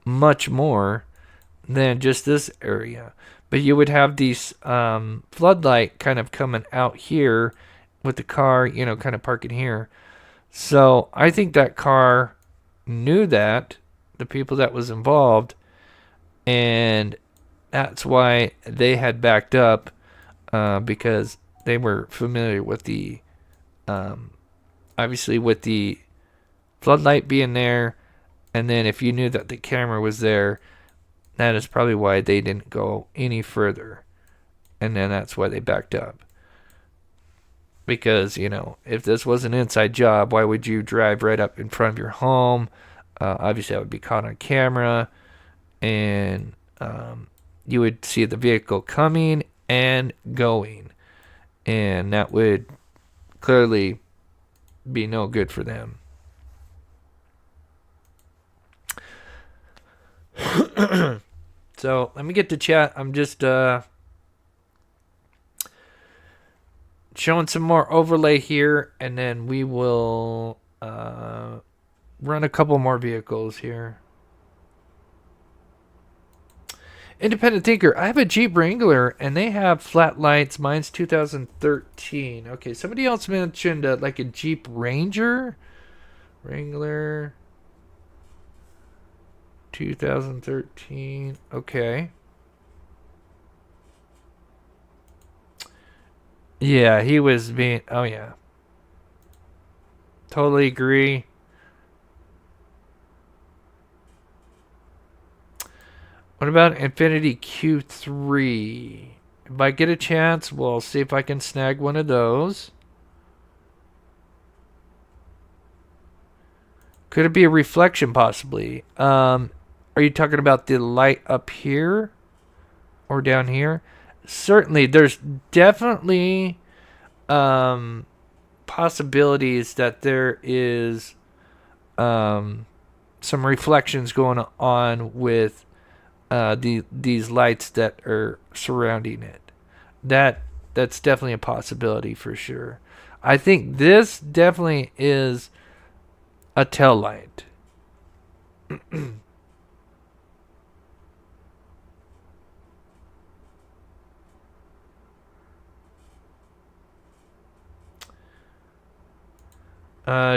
much more than just this area. But you would have these floodlight kind of coming out here with the car, kind of parking here. So I think that car knew that, the people that was involved, and that's why they had backed up, because they were familiar with the, obviously with the floodlight being there, and then if you knew that the camera was there, that is probably why they didn't go any further, and then that's why they backed up. Because, if this was an inside job, why would you drive right up in front of your home? Obviously, that would be caught on camera, and you would see the vehicle coming and going. And that would clearly be no good for them. So, let me get to chat. I'm just showing some more overlay here, and then we will run a couple more vehicles here. Independent Thinker, I have a Jeep Wrangler, and they have flat lights. Mine's 2013. Okay, somebody else mentioned like a Jeep Wrangler 2013. Okay. Yeah, he was being... Oh, yeah. Totally agree. What about Infinity Q3? If I get a chance, we'll see if I can snag one of those. Could it be a reflection possibly? Are you talking about the light up here or down here? Certainly, there's definitely possibilities that there is some reflections going on with these lights that are surrounding it. That's definitely a possibility for sure. I think this definitely is a tail light.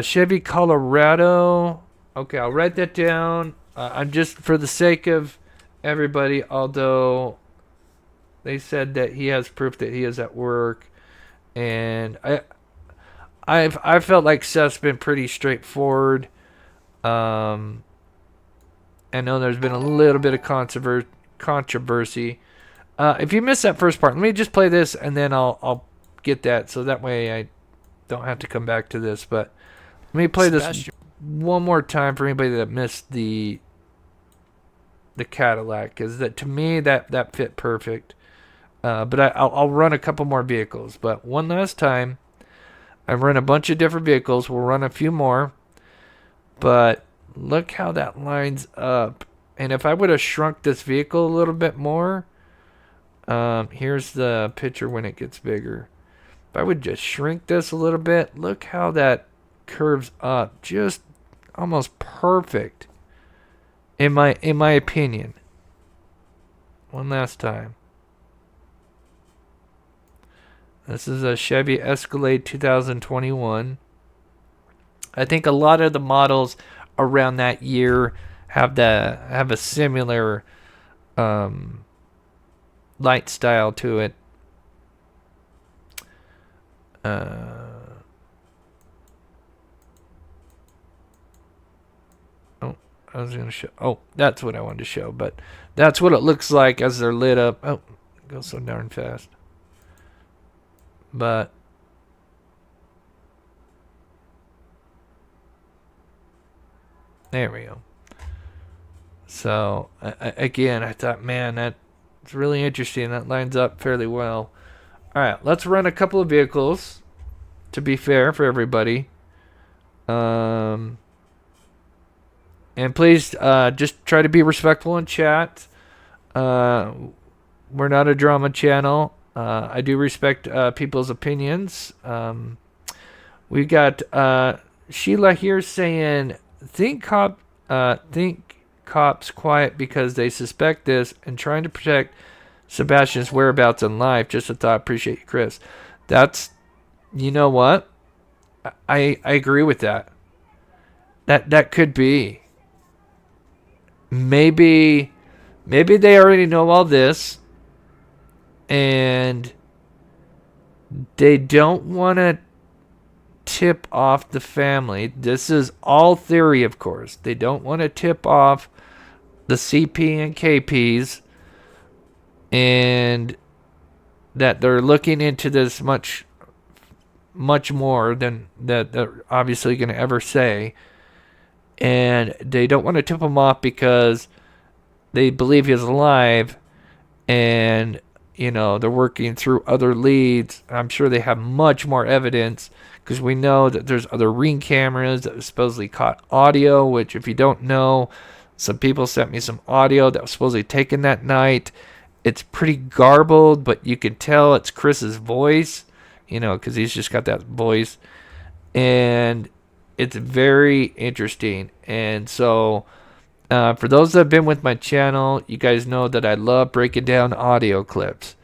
Chevy Colorado. Okay, I'll write that down. I'm just for the sake of everybody, although they said that he has proof that he is at work, and I felt like Seth's been pretty straightforward. I know there's been a little bit of controversy. If you missed that first part, let me just play this and then I'll get that, so that way I don't have to come back to this. But let me play this one more time for anybody that missed the Cadillac, because that, to me, that fit perfect. But I'll run a couple more vehicles. But one last time, I've run a bunch of different vehicles. We'll run a few more. But look how that lines up. And if I would have shrunk this vehicle a little bit more, here's the picture when it gets bigger. If I would just shrink this a little bit, look how that curves up. Just almost perfect, in my opinion. One last time. This is a Chevy Escalade 2021. I think a lot of the models around that year have a similar light style to it. I was going to show. Oh, that's what I wanted to show. But that's what it looks like as they're lit up. Oh, it goes so darn fast. But there we go. So, again, I thought, man, that's really interesting. That lines up fairly well. All right, let's run a couple of vehicles, to be fair for everybody. And please just try to be respectful in chat. We're not a drama channel. I do respect people's opinions. We got Sheila here saying, think cops quiet because they suspect this and trying to protect Sebastian's whereabouts in life. Just a thought. Appreciate you, Chris. That's, you know what? I agree with that. That could be. Maybe they already know all this and they don't want to tip off the family. This is all theory, of course. They don't want to tip off the CP and KPs, and that they're looking into this much more than that they're obviously going to ever say. And they don't want to tip him off because they believe he's alive, and they're working through other leads. I'm sure they have much more evidence, because we know that there's other ring cameras that supposedly caught audio, which, if you don't know, some people sent me some audio that was supposedly taken that night. It's pretty garbled, but you can tell it's Chris's voice, because he's just got that voice. And it's very interesting. And so, for those that have been with my channel, you guys know that I love breaking down audio clips.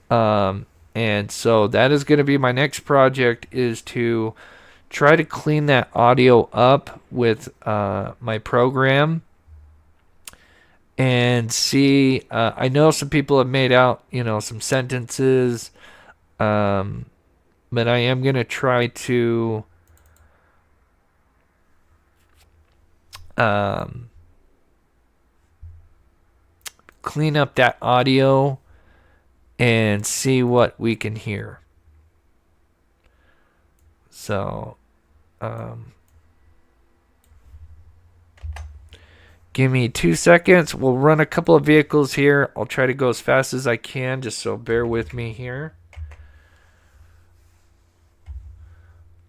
And so that is going to be my next project, is to try to clean that audio up with my program and see. I know some people have made out, some sentences, but I am going to try to clean up that audio and see what we can hear. So, Give me 2 seconds. We'll run a couple of vehicles here. I'll try to go as fast as I can, just so bear with me here.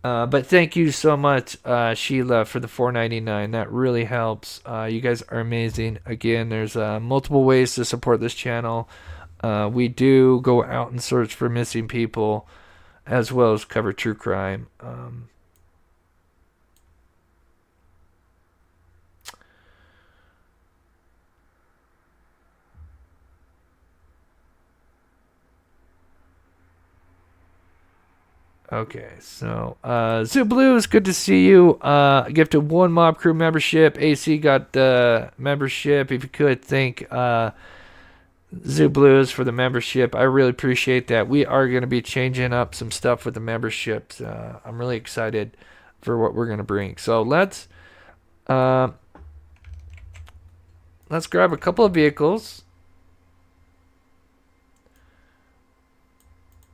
But thank you so much, Sheila, for the $4.99. That really helps. You guys are amazing. Again, there's multiple ways to support this channel. We do go out and search for missing people, as well as cover true crime. Okay, so Zoo Blues, good to see you. Gifted 1 Mob Crew membership. AC got the membership. If you could thank Zoo Blues for the membership, I really appreciate that. We are going to be changing up some stuff with the memberships. I'm really excited for what we're going to bring. So let's grab a couple of vehicles.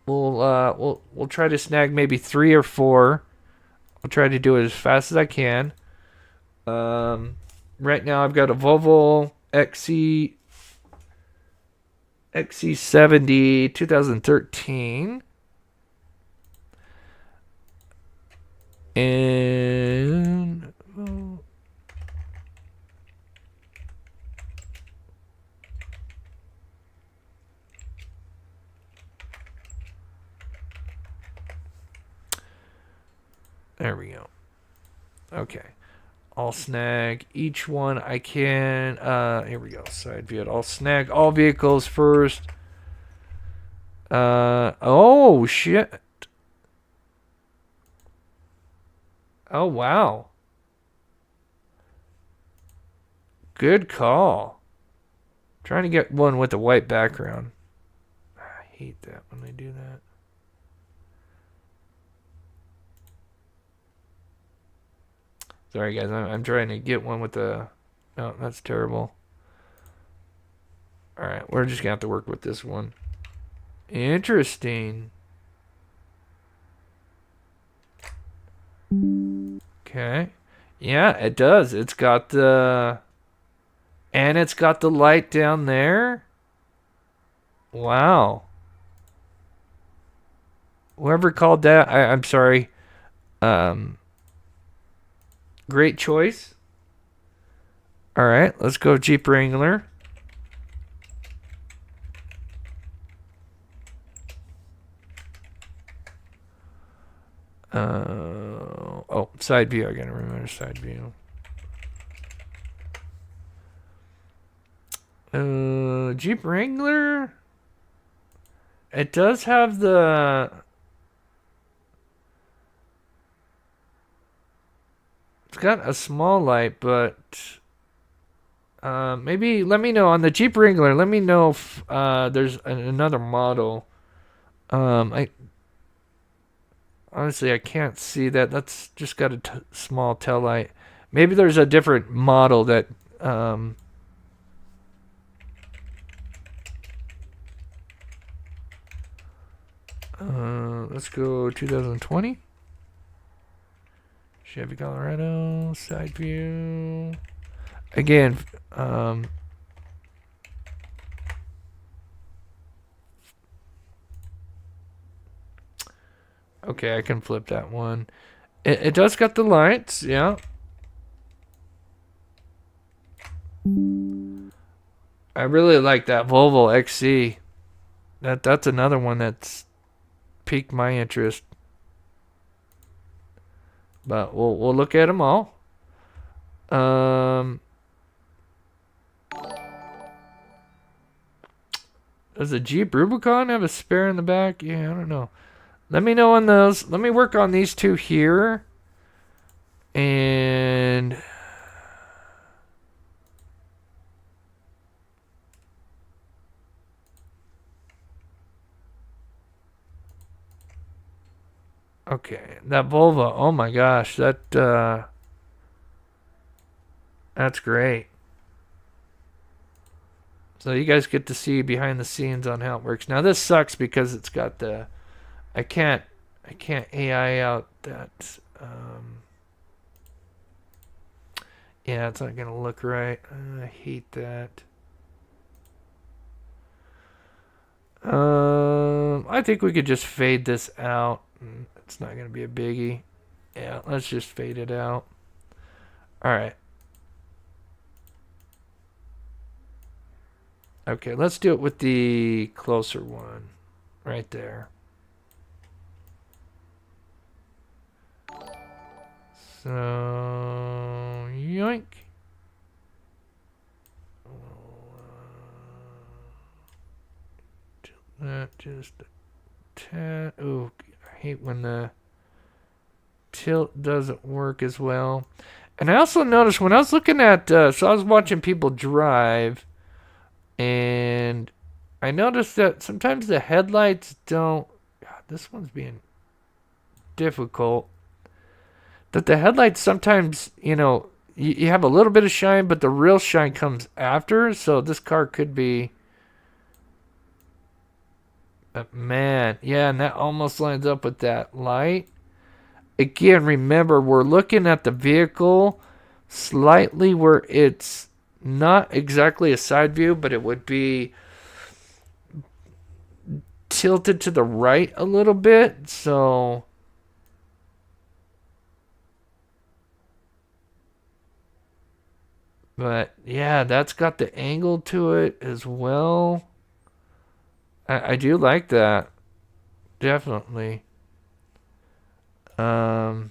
We'll try to snag maybe 3 or 4. I'll try to do it as fast as I can. Right now I've got a Volvo XC70 2013. And there we go. Okay. I'll snag each one I can. Here we go. Side view. I'll snag all vehicles first. Oh, shit. Oh, wow. Good call. Trying to get one with a white background. I hate that when they do that. Sorry, guys. I'm trying to get one with the... No, that's terrible. Alright, we're just going to have to work with this one. Interesting. Okay. Yeah, it does. It's got the... And it's got the light down there. Wow. Whoever called that, I'm sorry. Great choice. All right, let's go Jeep Wrangler. Oh, side view. I gotta remember side view. Jeep Wrangler. It does have the... It's got a small light, but maybe let me know on the Jeep Wrangler. Let me know if there's another model. I honestly I can't see that. That's just got a small tail light. Maybe there's a different model that let's go 2020. Chevy Colorado, side view. Again, okay, I can flip that one. It does got the lights, yeah. I really like that Volvo XC. That's another one that's piqued my interest. But we'll look at them all. Does a Jeep Rubicon have a spare in the back? Yeah, I don't know. Let me know on those. Let me work on these two here. And... Okay, that Volvo. Oh my gosh, that's great. So you guys get to see behind the scenes on how it works. Now this sucks because it's got the I can't AI out that Yeah, it's not going to look right. I hate that. I think we could just fade this out. It's not going to be a biggie. Yeah, let's just fade it out. Alright. Okay, let's do it with the closer one. Right there. So, yoink. That just a tad. Oh, I hate when the tilt doesn't work as well. And I also noticed when I was looking at, so I was watching people drive, and I noticed that sometimes the headlights don't. God, this one's being difficult. That the headlights sometimes, you have a little bit of shine, but the real shine comes after. So this car could be. But man, yeah, and that almost lines up with that light. Again, remember, we're looking at the vehicle slightly where it's not exactly a side view, but it would be tilted to the right a little bit. So, but yeah, that's got the angle to it as well. I do like that. Definitely. Alright,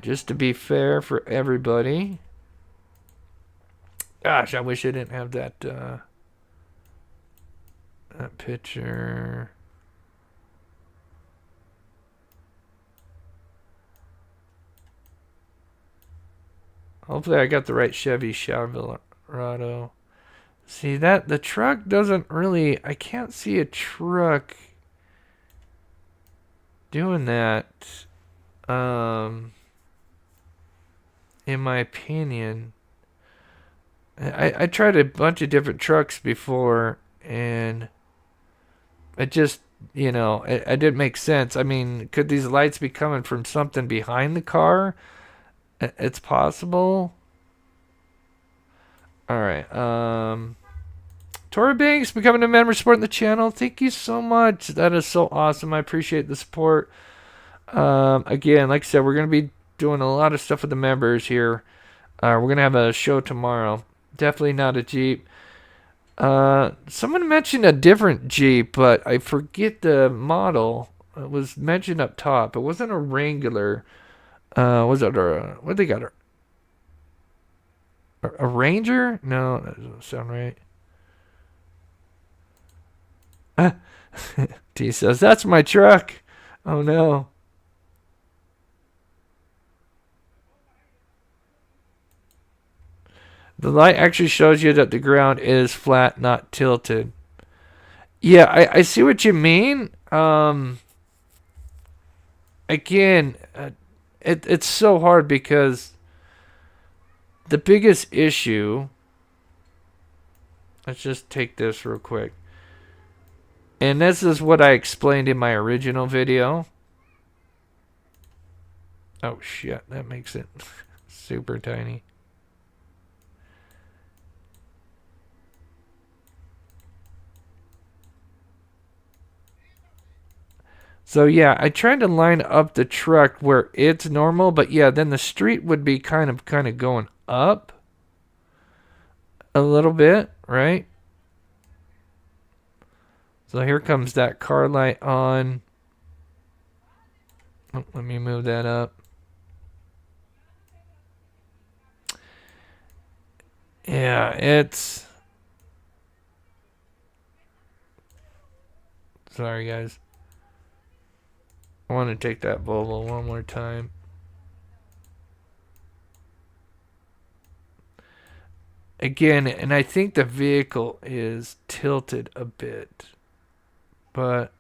just to be fair for everybody. Gosh, I wish I didn't have that that picture. Hopefully I got the right Chevy Silverado. See that the truck doesn't really, I can't see a truck doing that. In my opinion. I tried a bunch of different trucks before, and it just, it didn't make sense. I mean, could these lights be coming from something behind the car? It's possible. Alright, Tori Banks becoming a member supporting the channel. Thank you so much. That is so awesome. I appreciate the support. Again, like I said, we're going to be doing a lot of stuff with the members here. We're going to have a show tomorrow. Definitely not a Jeep. Someone mentioned a different Jeep, but I forget the model. It was mentioned up top. It wasn't a Wrangler. Was it what they got? A Ranger? No, that doesn't sound right. T says, that's my truck. Oh no. The light actually shows you that the ground is flat, not tilted. Yeah, I see what you mean. Again, it's so hard because the biggest issue, let's just take this real quick. And this is what I explained in my original video. Oh shit, that makes it super tiny. So yeah, I tried to line up the truck where it's normal, but yeah, then the street would be kind of going up a little bit, right? So here comes that car light on. Oh, let me move that up. Yeah, it's... Sorry, guys. I want to take that Volvo one more time. Again, and I think the vehicle is tilted a bit. But...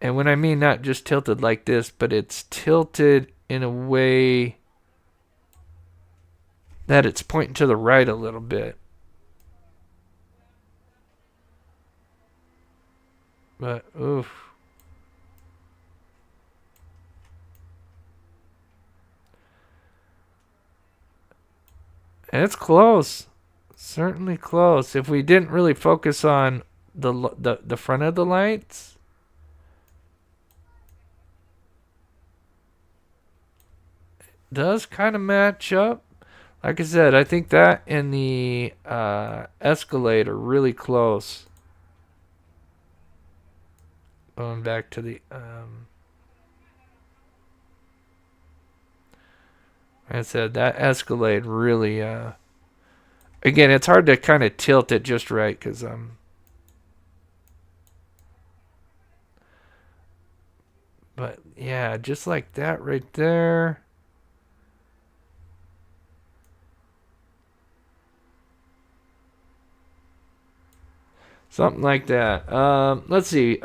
And when I mean not just tilted like this, but it's tilted in a way that it's pointing to the right a little bit. But oof. It's close. Certainly close. If we didn't really focus on the front of the lights. Does kind of match up. Like I said, I think that and the Escalade are really close. Going back to the like I said, that Escalade really again, it's hard to kind of tilt it just right because but yeah, just like that right there. Something like that. Let's see.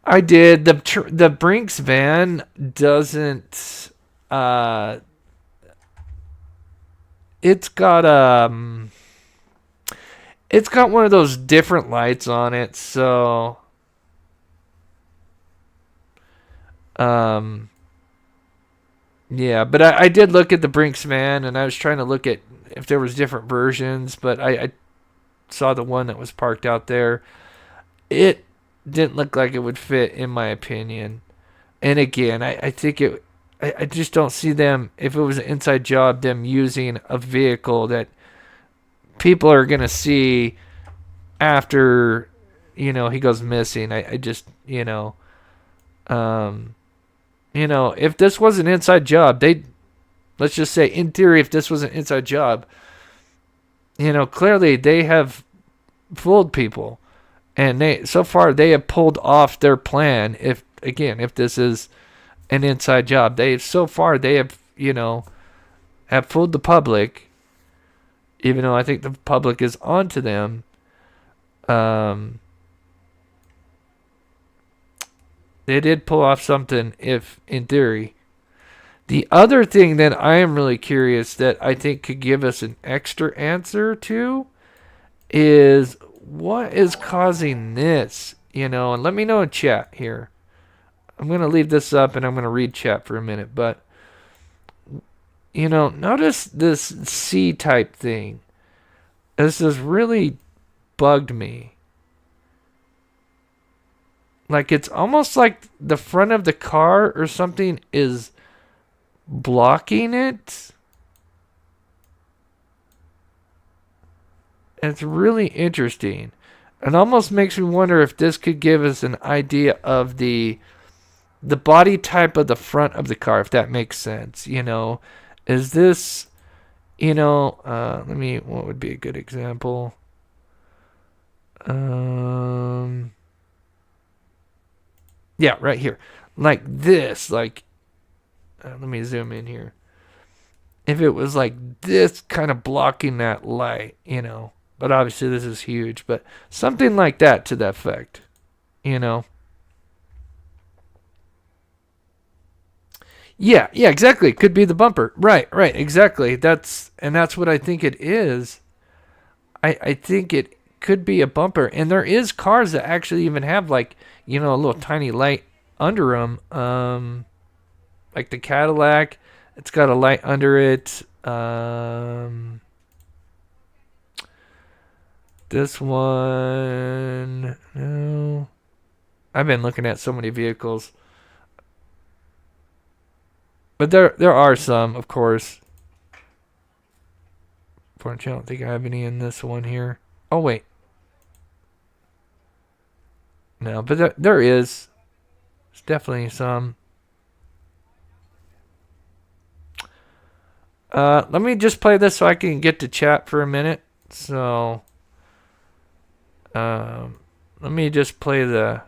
I did the Brinks van doesn't. It's got one of those different lights on it, so yeah. But I did look at the Brinks van, and I was trying to look at if there was different versions, but I saw the one that was parked out there. It didn't look like it would fit, in my opinion. And again, I think I just don't see them, if it was an inside job, them using a vehicle that people are going to see after, he goes missing. I just, if this was an inside job, let's just say, in theory, if this was an inside job, clearly they have fooled people, and so far they have pulled off their plan. If this is an inside job, they have have fooled the public, even though I think the public is onto them. They did pull off something, if in theory. The other thing that I am really curious that I think could give us an extra answer to is what is causing this, and let me know in chat here. I'm going to leave this up and I'm going to read chat for a minute, but notice this C-type thing. This has really bugged me. Like, it's almost like the front of the car or something is blocking it. It's really interesting. It almost makes me wonder if this could give us an idea of the body type of the front of the car, if that makes sense. Is this, what would be a good example? Yeah, right here. Like this, let me zoom in here. If it was like this, kind of blocking that light, but obviously this is huge, but something like that to that effect, Yeah, exactly. It could be the bumper. Right, exactly. That's what I think it is. I think it could be a bumper, and there is cars that actually even have a little tiny light under them. Like the Cadillac, it's got a light under it. This one, no. I've been looking at so many vehicles, but there are some, of course. Unfortunately, I don't think I have any in this one here. Oh wait, no, but there is. There's definitely some. Let me just play this so I can get to chat for a minute. So, let me just play the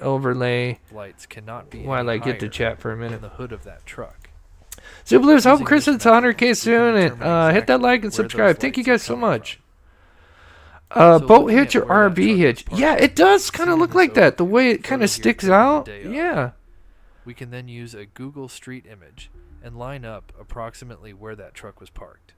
overlay Lights cannot be while I get to higher chat for a than minute. the hood of that truck. So Blues, hope Using Chris this hits 100K method, soon, we and can determine hit that like and exactly where subscribe. those Thank you lights are guys so coming much. So Boat looking hitch at or where that RV truck hitch? was parked, Yeah, it does kind of seeing look this like that. The overview way it kind photo of here sticks taken the out. day of. Yeah. We can then use a Google Street image and line up approximately where that truck was parked.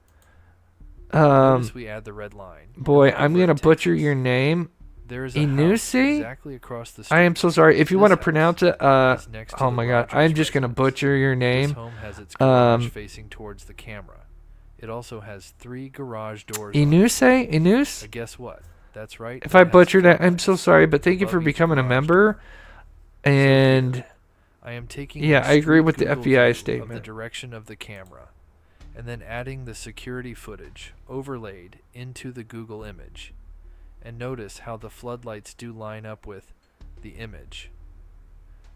Um, Notice we add the red line. boy, and I'm over gonna it butcher takes us. your name. There is a house Inusi? exactly across the street. I am so sorry. If you This want to house pronounce it, is next to oh the my god, Rogers I'm just gonna residence. butcher your This name. home has its garage Um, facing towards the camera. It also has 3 garage doors. on it. Inuse? Inus? Guess what? That's right. If I it has butchered it, I'm so floodlights sorry, but thank you for above each becoming a garage member. door. And I am taking yeah, a I agree street with the Google FBI view of the statement. direction of the camera, and then adding the security footage overlaid into the Google image. And notice how the floodlights do line up with the image.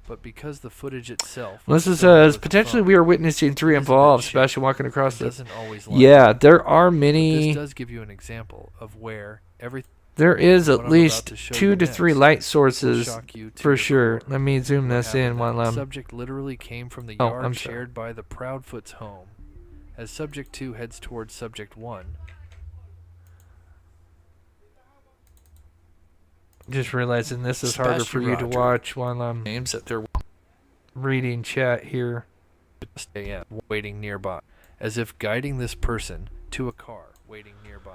But because the footage itself was Melissa filmed says with a potentially phone, we are witnessing 3 it is a bit involved. shaky Sebastian walking across and the. doesn't always line Yeah, up. there are But many. this does give you an example of where everything There is what at I'm about least to show 2 you to 3 next light will sources shock you to for your sure. core. Let me zoom What this in happened while then? I'm. Subject literally came from the Oh, yard I'm sorry. shared by the Proudfoot's home. As subject 2 heads towards subject 1, Just realizing this is harder for Sebastian you to Rogers. watch while I'm names that they're reading chat here. a.m. waiting nearby, as if guiding this person to a car waiting nearby.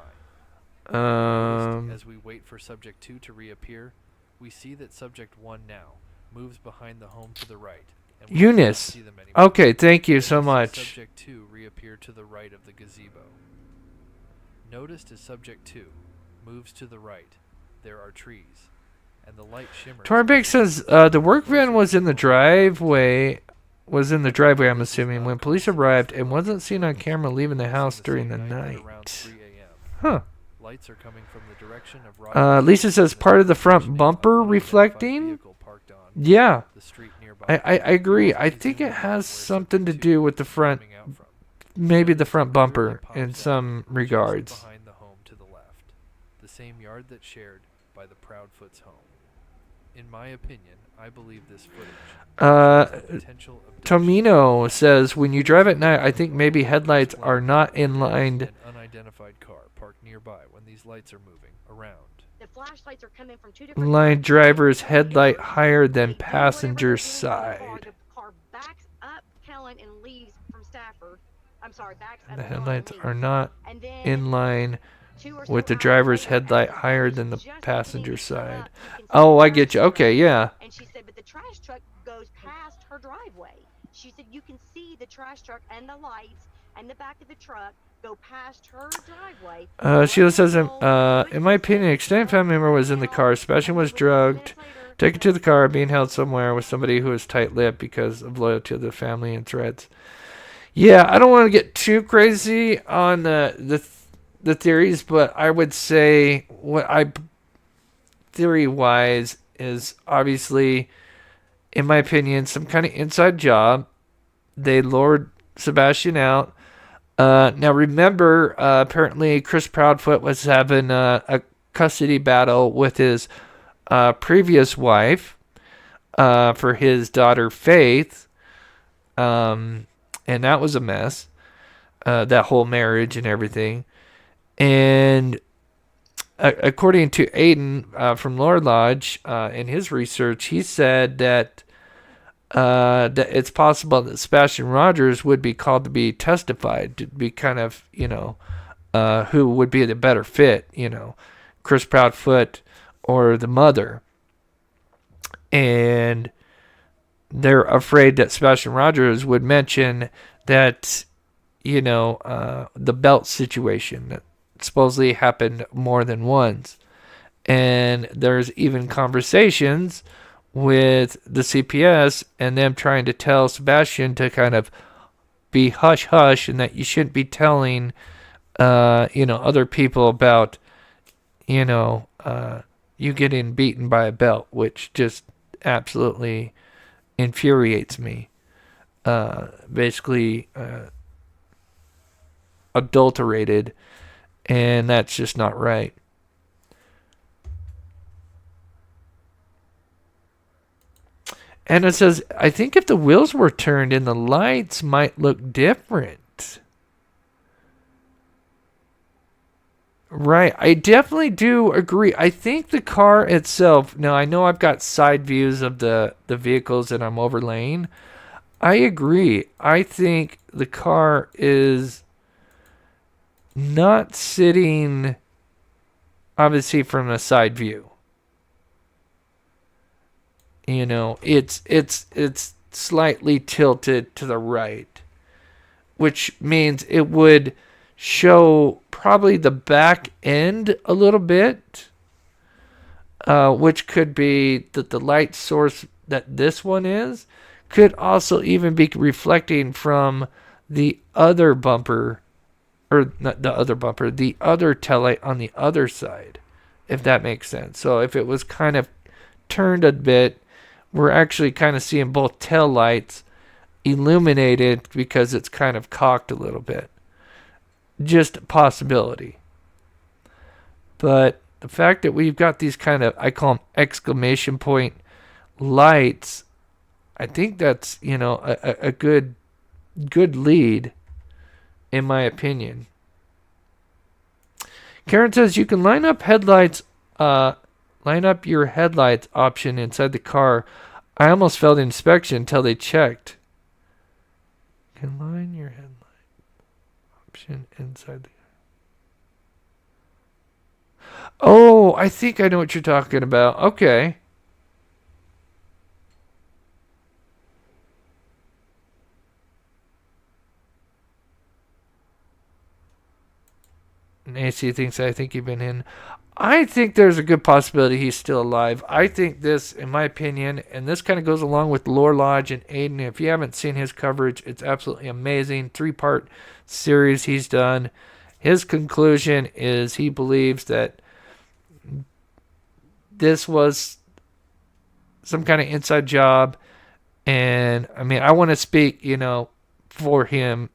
Noticed as we wait for subject 2 to reappear, we see that subject 1 now moves behind the home to the right. And we cannot Eunice. see them anymore. Okay, thank you Then so we see much. Subject 2 reappear to the right of the gazebo. Noticed as subject 2 moves to the right, there are trees, and the light shimmers. Torbik says the work van was in the driveway. I'm assuming, when police arrived and wasn't seen on camera leaving the house during the night. Huh. Lights are coming from the direction of Lisa says part of the front bumper reflecting. Yeah, I agree. I think it has something to do with the front, maybe the front bumper in some regards. Behind the home to the left, the same yard that's shared by the Proudfoot's home. In my opinion, I believe this footage has the potential of Tomino says when you drive at night, I think maybe headlights are not in line. an unidentified car parked nearby when these lights are moving around. The flashlights are coming from 2 different Line directions. driver's headlight higher than They do whatever passenger they're doing to the car. side. The car backs up Kellen and leaves from Stafford. I'm sorry, backs up The Kellen and headlights leaves. are not And then in line 2 or so with the hours driver's later, headlight as the higher sun than the is just passenger beginning to come side. up, you can see Oh, the I get you. trash Okay, truck. yeah. And she said, but the trash truck goes past her driveway. She said you can see the trash truck and the lights and the back of the truck go past her driveway. Sheila says, in my opinion, an extended family member was in the car. Sebastian was drugged, taken to the car, being held somewhere with somebody who was tight-lipped because of loyalty to the family and threats. Yeah, I don't want to get too crazy on the theories, but I would say what I theory-wise is obviously, in my opinion, some kind of inside job. They lured Sebastian out. Now remember, apparently Chris Proudfoot was having a custody battle with his previous wife for his daughter Faith, and that was a mess. That whole marriage and everything. And according to Aidan from Lord Lodge, in his research, he said that it's possible that Sebastian Rogers would be called to be testified, to be kind of, who would be the better fit, Chris Proudfoot or the mother. And they're afraid that Sebastian Rogers would mention that, the belt situation that supposedly happened more than once. And there's even conversations with the CPS and them trying to tell Sebastian to kind of be hush hush and that you shouldn't be telling, other people about, you getting beaten by a belt, which just absolutely infuriates me. Basically, adulterated, and that's just not right. And it says, I think if the wheels were turned in, the lights might look different. Right. I definitely do agree. I think the car itself, now I know I've got side views of the vehicles that I'm overlaying. I agree. I think the car is not sitting, obviously, from a side view. You know, it's slightly tilted to the right, which means it would show probably the back end a little bit, which could be that the light source that this one is could also even be reflecting from the other bumper, or not the other bumper, the other taillight on the other side, if that makes sense. So if it was kind of turned a bit, we're actually kind of seeing both tail lights illuminated because it's kind of cocked a little bit. Just a possibility. But the fact that we've got these kind of, I call them exclamation point lights, I think that's, you know, a good lead, in my opinion. Karen says you can line up your headlights option inside the car. I almost failed inspection until they checked. You can line your headlight option inside the car. Oh, I think I know what you're talking about. Okay. Nancy thinks I think you've been in. I think there's a good possibility he's still alive. I think this, in my opinion, and this kind of goes along with Lore Lodge and Aidan. If you haven't seen his coverage, it's absolutely amazing. 3-part series he's done. His conclusion is he believes that this was some kind of inside job. And, I mean, I want to speak, you know, for him.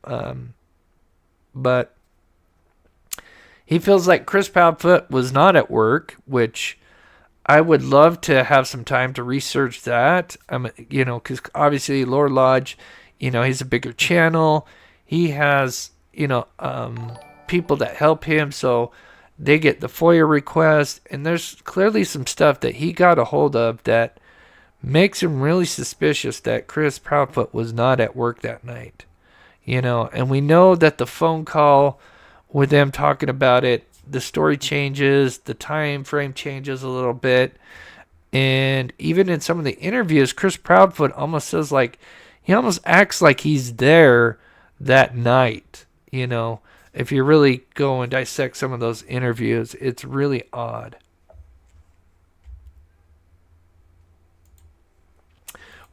But he feels like Chris Proudfoot was not at work, which I would love to have some time to research that. You know, because obviously Lore Lodge, you know, he's a bigger channel. He has, you know, people that help him, so they get the FOIA request. And there's clearly some stuff that he got a hold of that makes him really suspicious that Chris Proudfoot was not at work that night. You know, and we know that the phone call with them talking about it, the story changes, the time frame changes a little bit. And even in some of the interviews, Chris Proudfoot almost says like, he almost acts like he's there that night. You know, if you really go and dissect some of those interviews, it's really odd.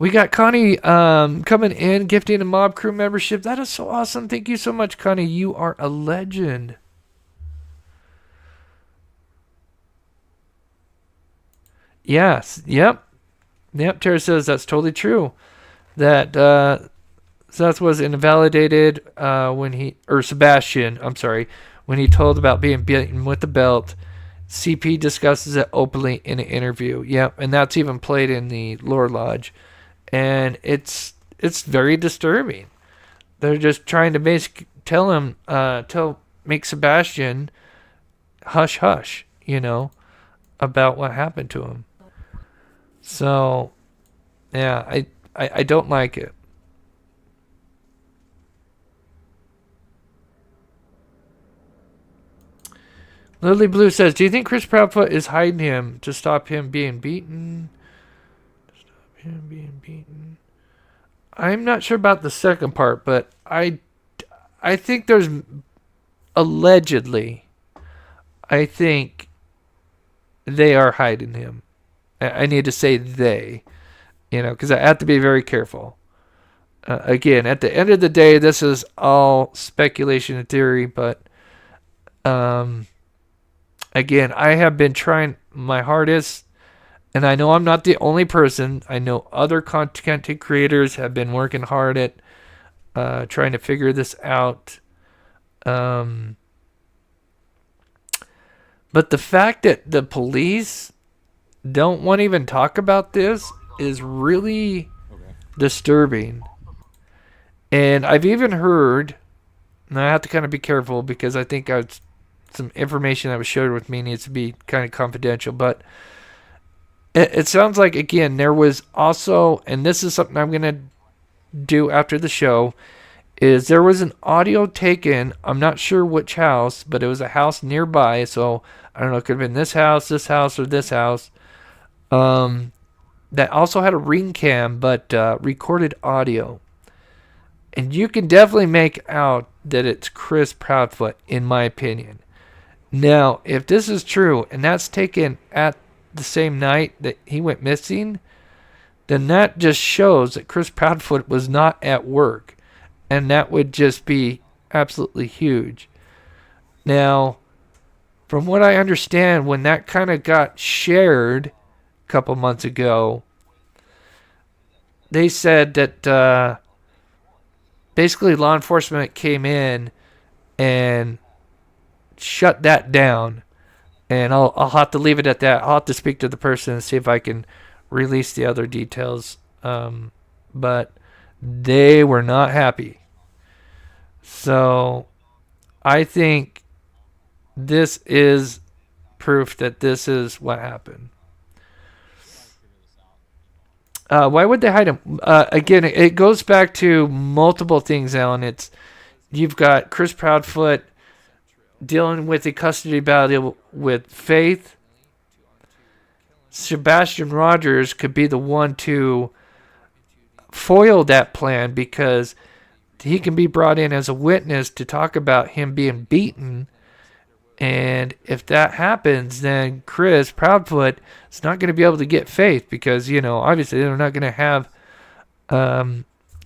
We got Connie coming in, gifting a Mob Crew membership. That is so awesome. Thank you so much, Connie. You are a legend. Yes. Yep. Tara says that's totally true. That Seth was invalidated Sebastian, I'm sorry, when he told about being beaten with the belt. CP discusses it openly in an interview. Yep. And that's even played in the Lore Lodge. And it's very disturbing. They're just trying to make Sebastian hush hush, you know, about what happened to him. So, yeah, I don't like it. Lily Blue says, do you think Chris Proudfoot is hiding him to stop him being beaten? I'm not sure about the second part, but I think there's allegedly, I think they are hiding him. I need to say they, you know, because I have to be very careful. Again, at the end of the day, this is all speculation and theory, but again, I have been trying my hardest. And I know I'm not the only person. I know other content creators have been working hard at trying to figure this out. But the fact that the police don't want to even talk about this is really disturbing. And I've even heard, and I have to kind of be careful because I think some information that was shared with me needs to be kind of confidential, but it sounds like, again, there was also, and this is something I'm going to do after the show is there was an audio taken. I'm not sure which house, but it was a house nearby. So I don't know. It could have been this house, or this house. That also had a ring cam, but recorded audio. And you can definitely make out that it's Chris Proudfoot, in my opinion. Now, if this is true, and that's taken at the same night that he went missing, then that just shows that Chris Proudfoot was not at work. And that would just be absolutely huge. Now, from what I understand, when that kind of got shared a couple months ago, they said that basically law enforcement came in and shut that down. And I'll have to leave it at that. I'll have to speak to the person and see if I can release the other details. But they were not happy. So I think this is proof that this is what happened. Why would they hide him? Again, it goes back to multiple things, Alan. You've got Chris Proudfoot dealing with a custody battle with Faith. Sebastian Rogers could be the one to foil that plan because he can be brought in as a witness to talk about him being beaten. And if that happens, then Chris Proudfoot is not going to be able to get Faith because, obviously they're not going to have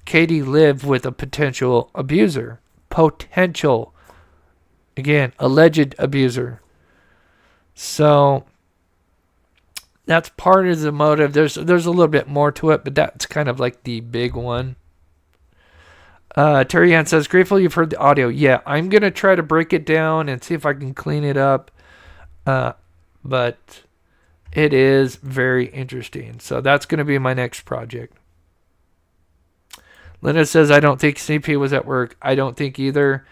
Katie live with a potential abuser. Potential. Again, alleged abuser. So that's part of the motive. There's a little bit more to it, but that's kind of like the big one. Terry Ann says, grateful you've heard the audio. Yeah, I'm going to try to break it down and see if I can clean it up. But it is very interesting. So that's going to be my next project. Linda says, I don't think CP was at work. I don't think either.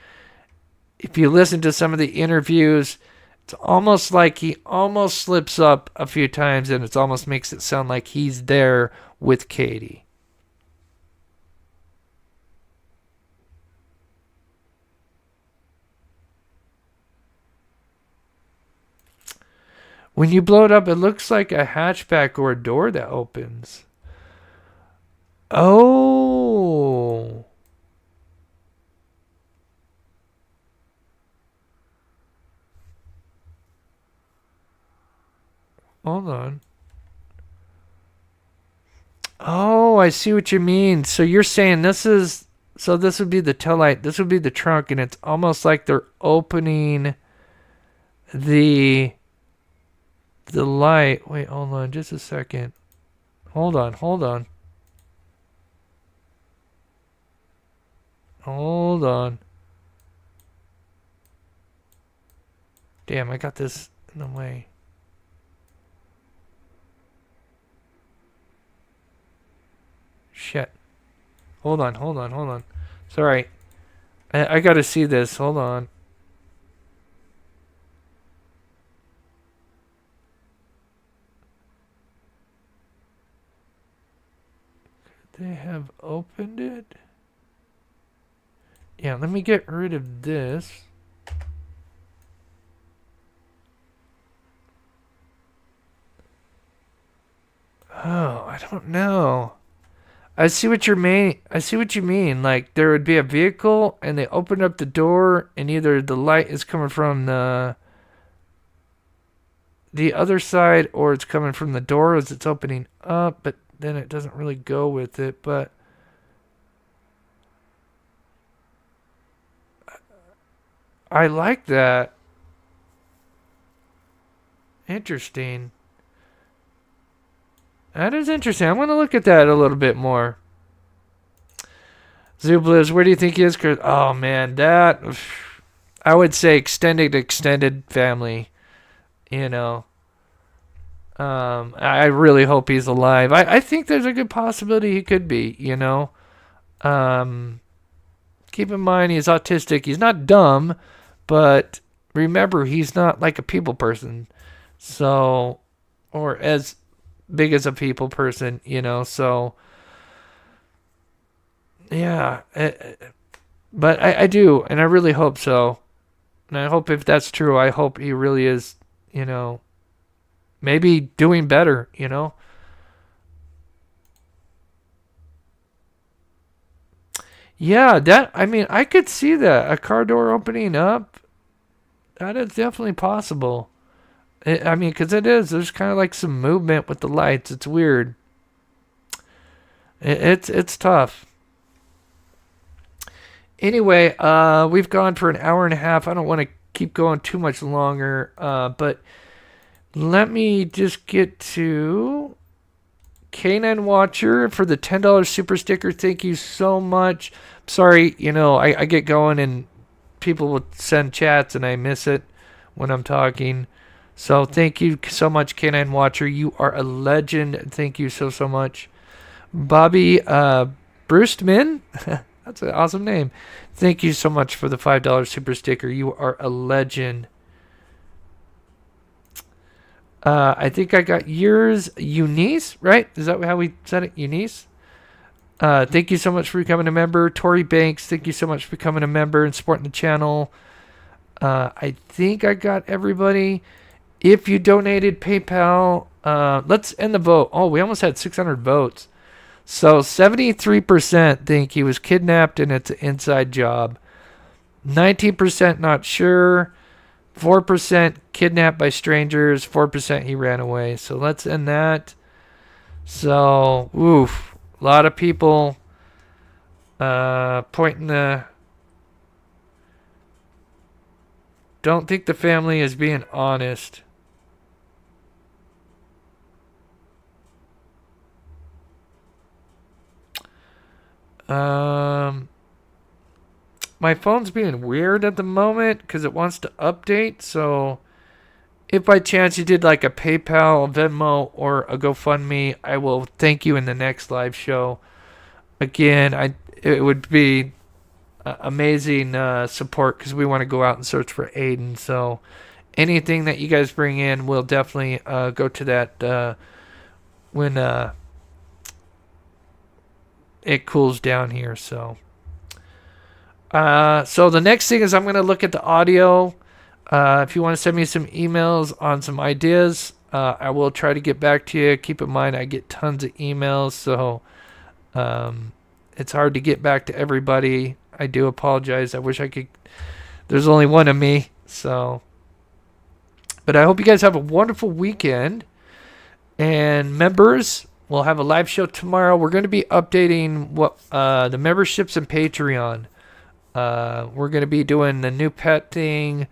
If you listen to some of the interviews, it's almost like he almost slips up a few times and it almost makes it sound like he's there with Katie. When you blow it up, it looks like a hatchback or a door that opens. Oh. Hold on. Oh, I see what you mean. So you're saying this would be the taillight, this would be the trunk, and it's almost like they're opening the light. Wait, hold on just a second. Hold on. Hold on. Damn, I got this in the way. Shit. Hold on. Sorry. I gotta see this. Hold on. They have opened it. Yeah, let me get rid of this. Oh, I don't know. I see what you mean. Like there would be a vehicle and they open up the door and either the light is coming from the other side or it's coming from the door as it's opening up, but then it doesn't really go with it. But I like that. Interesting. That is interesting. I'm going to look at that a little bit more. Zubliz, where do you think he is? Oh, man, that... I would say extended family. I really hope he's alive. I think there's a good possibility he could be, Keep in mind he's autistic. He's not dumb, but remember, he's not like a people person. So, or as big as a people person, so Yeah, but I do, and I really hope so. And I hope if that's true, I hope he really is, maybe doing better. Yeah, I could see that. A car door opening up, that is definitely possible. Because it is. There's kind of like some movement with the lights. It's weird. It's tough. Anyway, we've gone for an hour and a half. I don't want to keep going too much longer, but let me just get to Canine Watcher for the $10 super sticker. Thank you so much. Sorry, I get going and people will send chats and I miss it when I'm talking. So thank you so much, Canine Watcher. You are a legend. Thank you so much. Bobby Brewstman. That's an awesome name. Thank you so much for the $5 super sticker. You are a legend. I think I got yours, Eunice, right? Is that how we said it, Eunice? Thank you so much for becoming a member. Tori Banks, thank you so much for becoming a member and supporting the channel. I think I got everybody. If you donated PayPal, let's end the vote. Oh, we almost had 600 votes. So 73% think he was kidnapped and it's an inside job. 19% not sure. 4% kidnapped by strangers. 4% he ran away. So let's end that. So, oof. A lot of people pointing the... Don't think the family is being honest. My phone's being weird at the moment because it wants to update. So if by chance you did like a PayPal, a Venmo, or a GoFundMe, I will thank you in the next live show. Again, it would be amazing support because we want to go out and search for Aidan. So anything that you guys bring in, we'll definitely go to that when it cools down here. So the next thing is I'm going to look at the audio. If you want to send me some emails on some ideas, I will try to get back to you. Keep in mind, I get tons of emails, so it's hard to get back to everybody. I do apologize. I wish I could. There's only one of me, so. But I hope you guys have a wonderful weekend. And members, we'll have a live show tomorrow. We're going to be updating what the memberships and Patreon. We're going to be doing the new pet thing.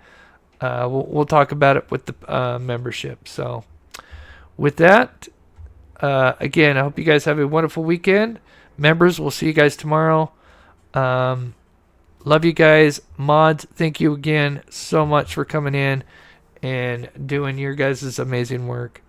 We'll talk about it with the membership. So with that, again, I hope you guys have a wonderful weekend. Members, we'll see you guys tomorrow. Love you guys. Mods, thank you again so much for coming in and doing your guys' amazing work.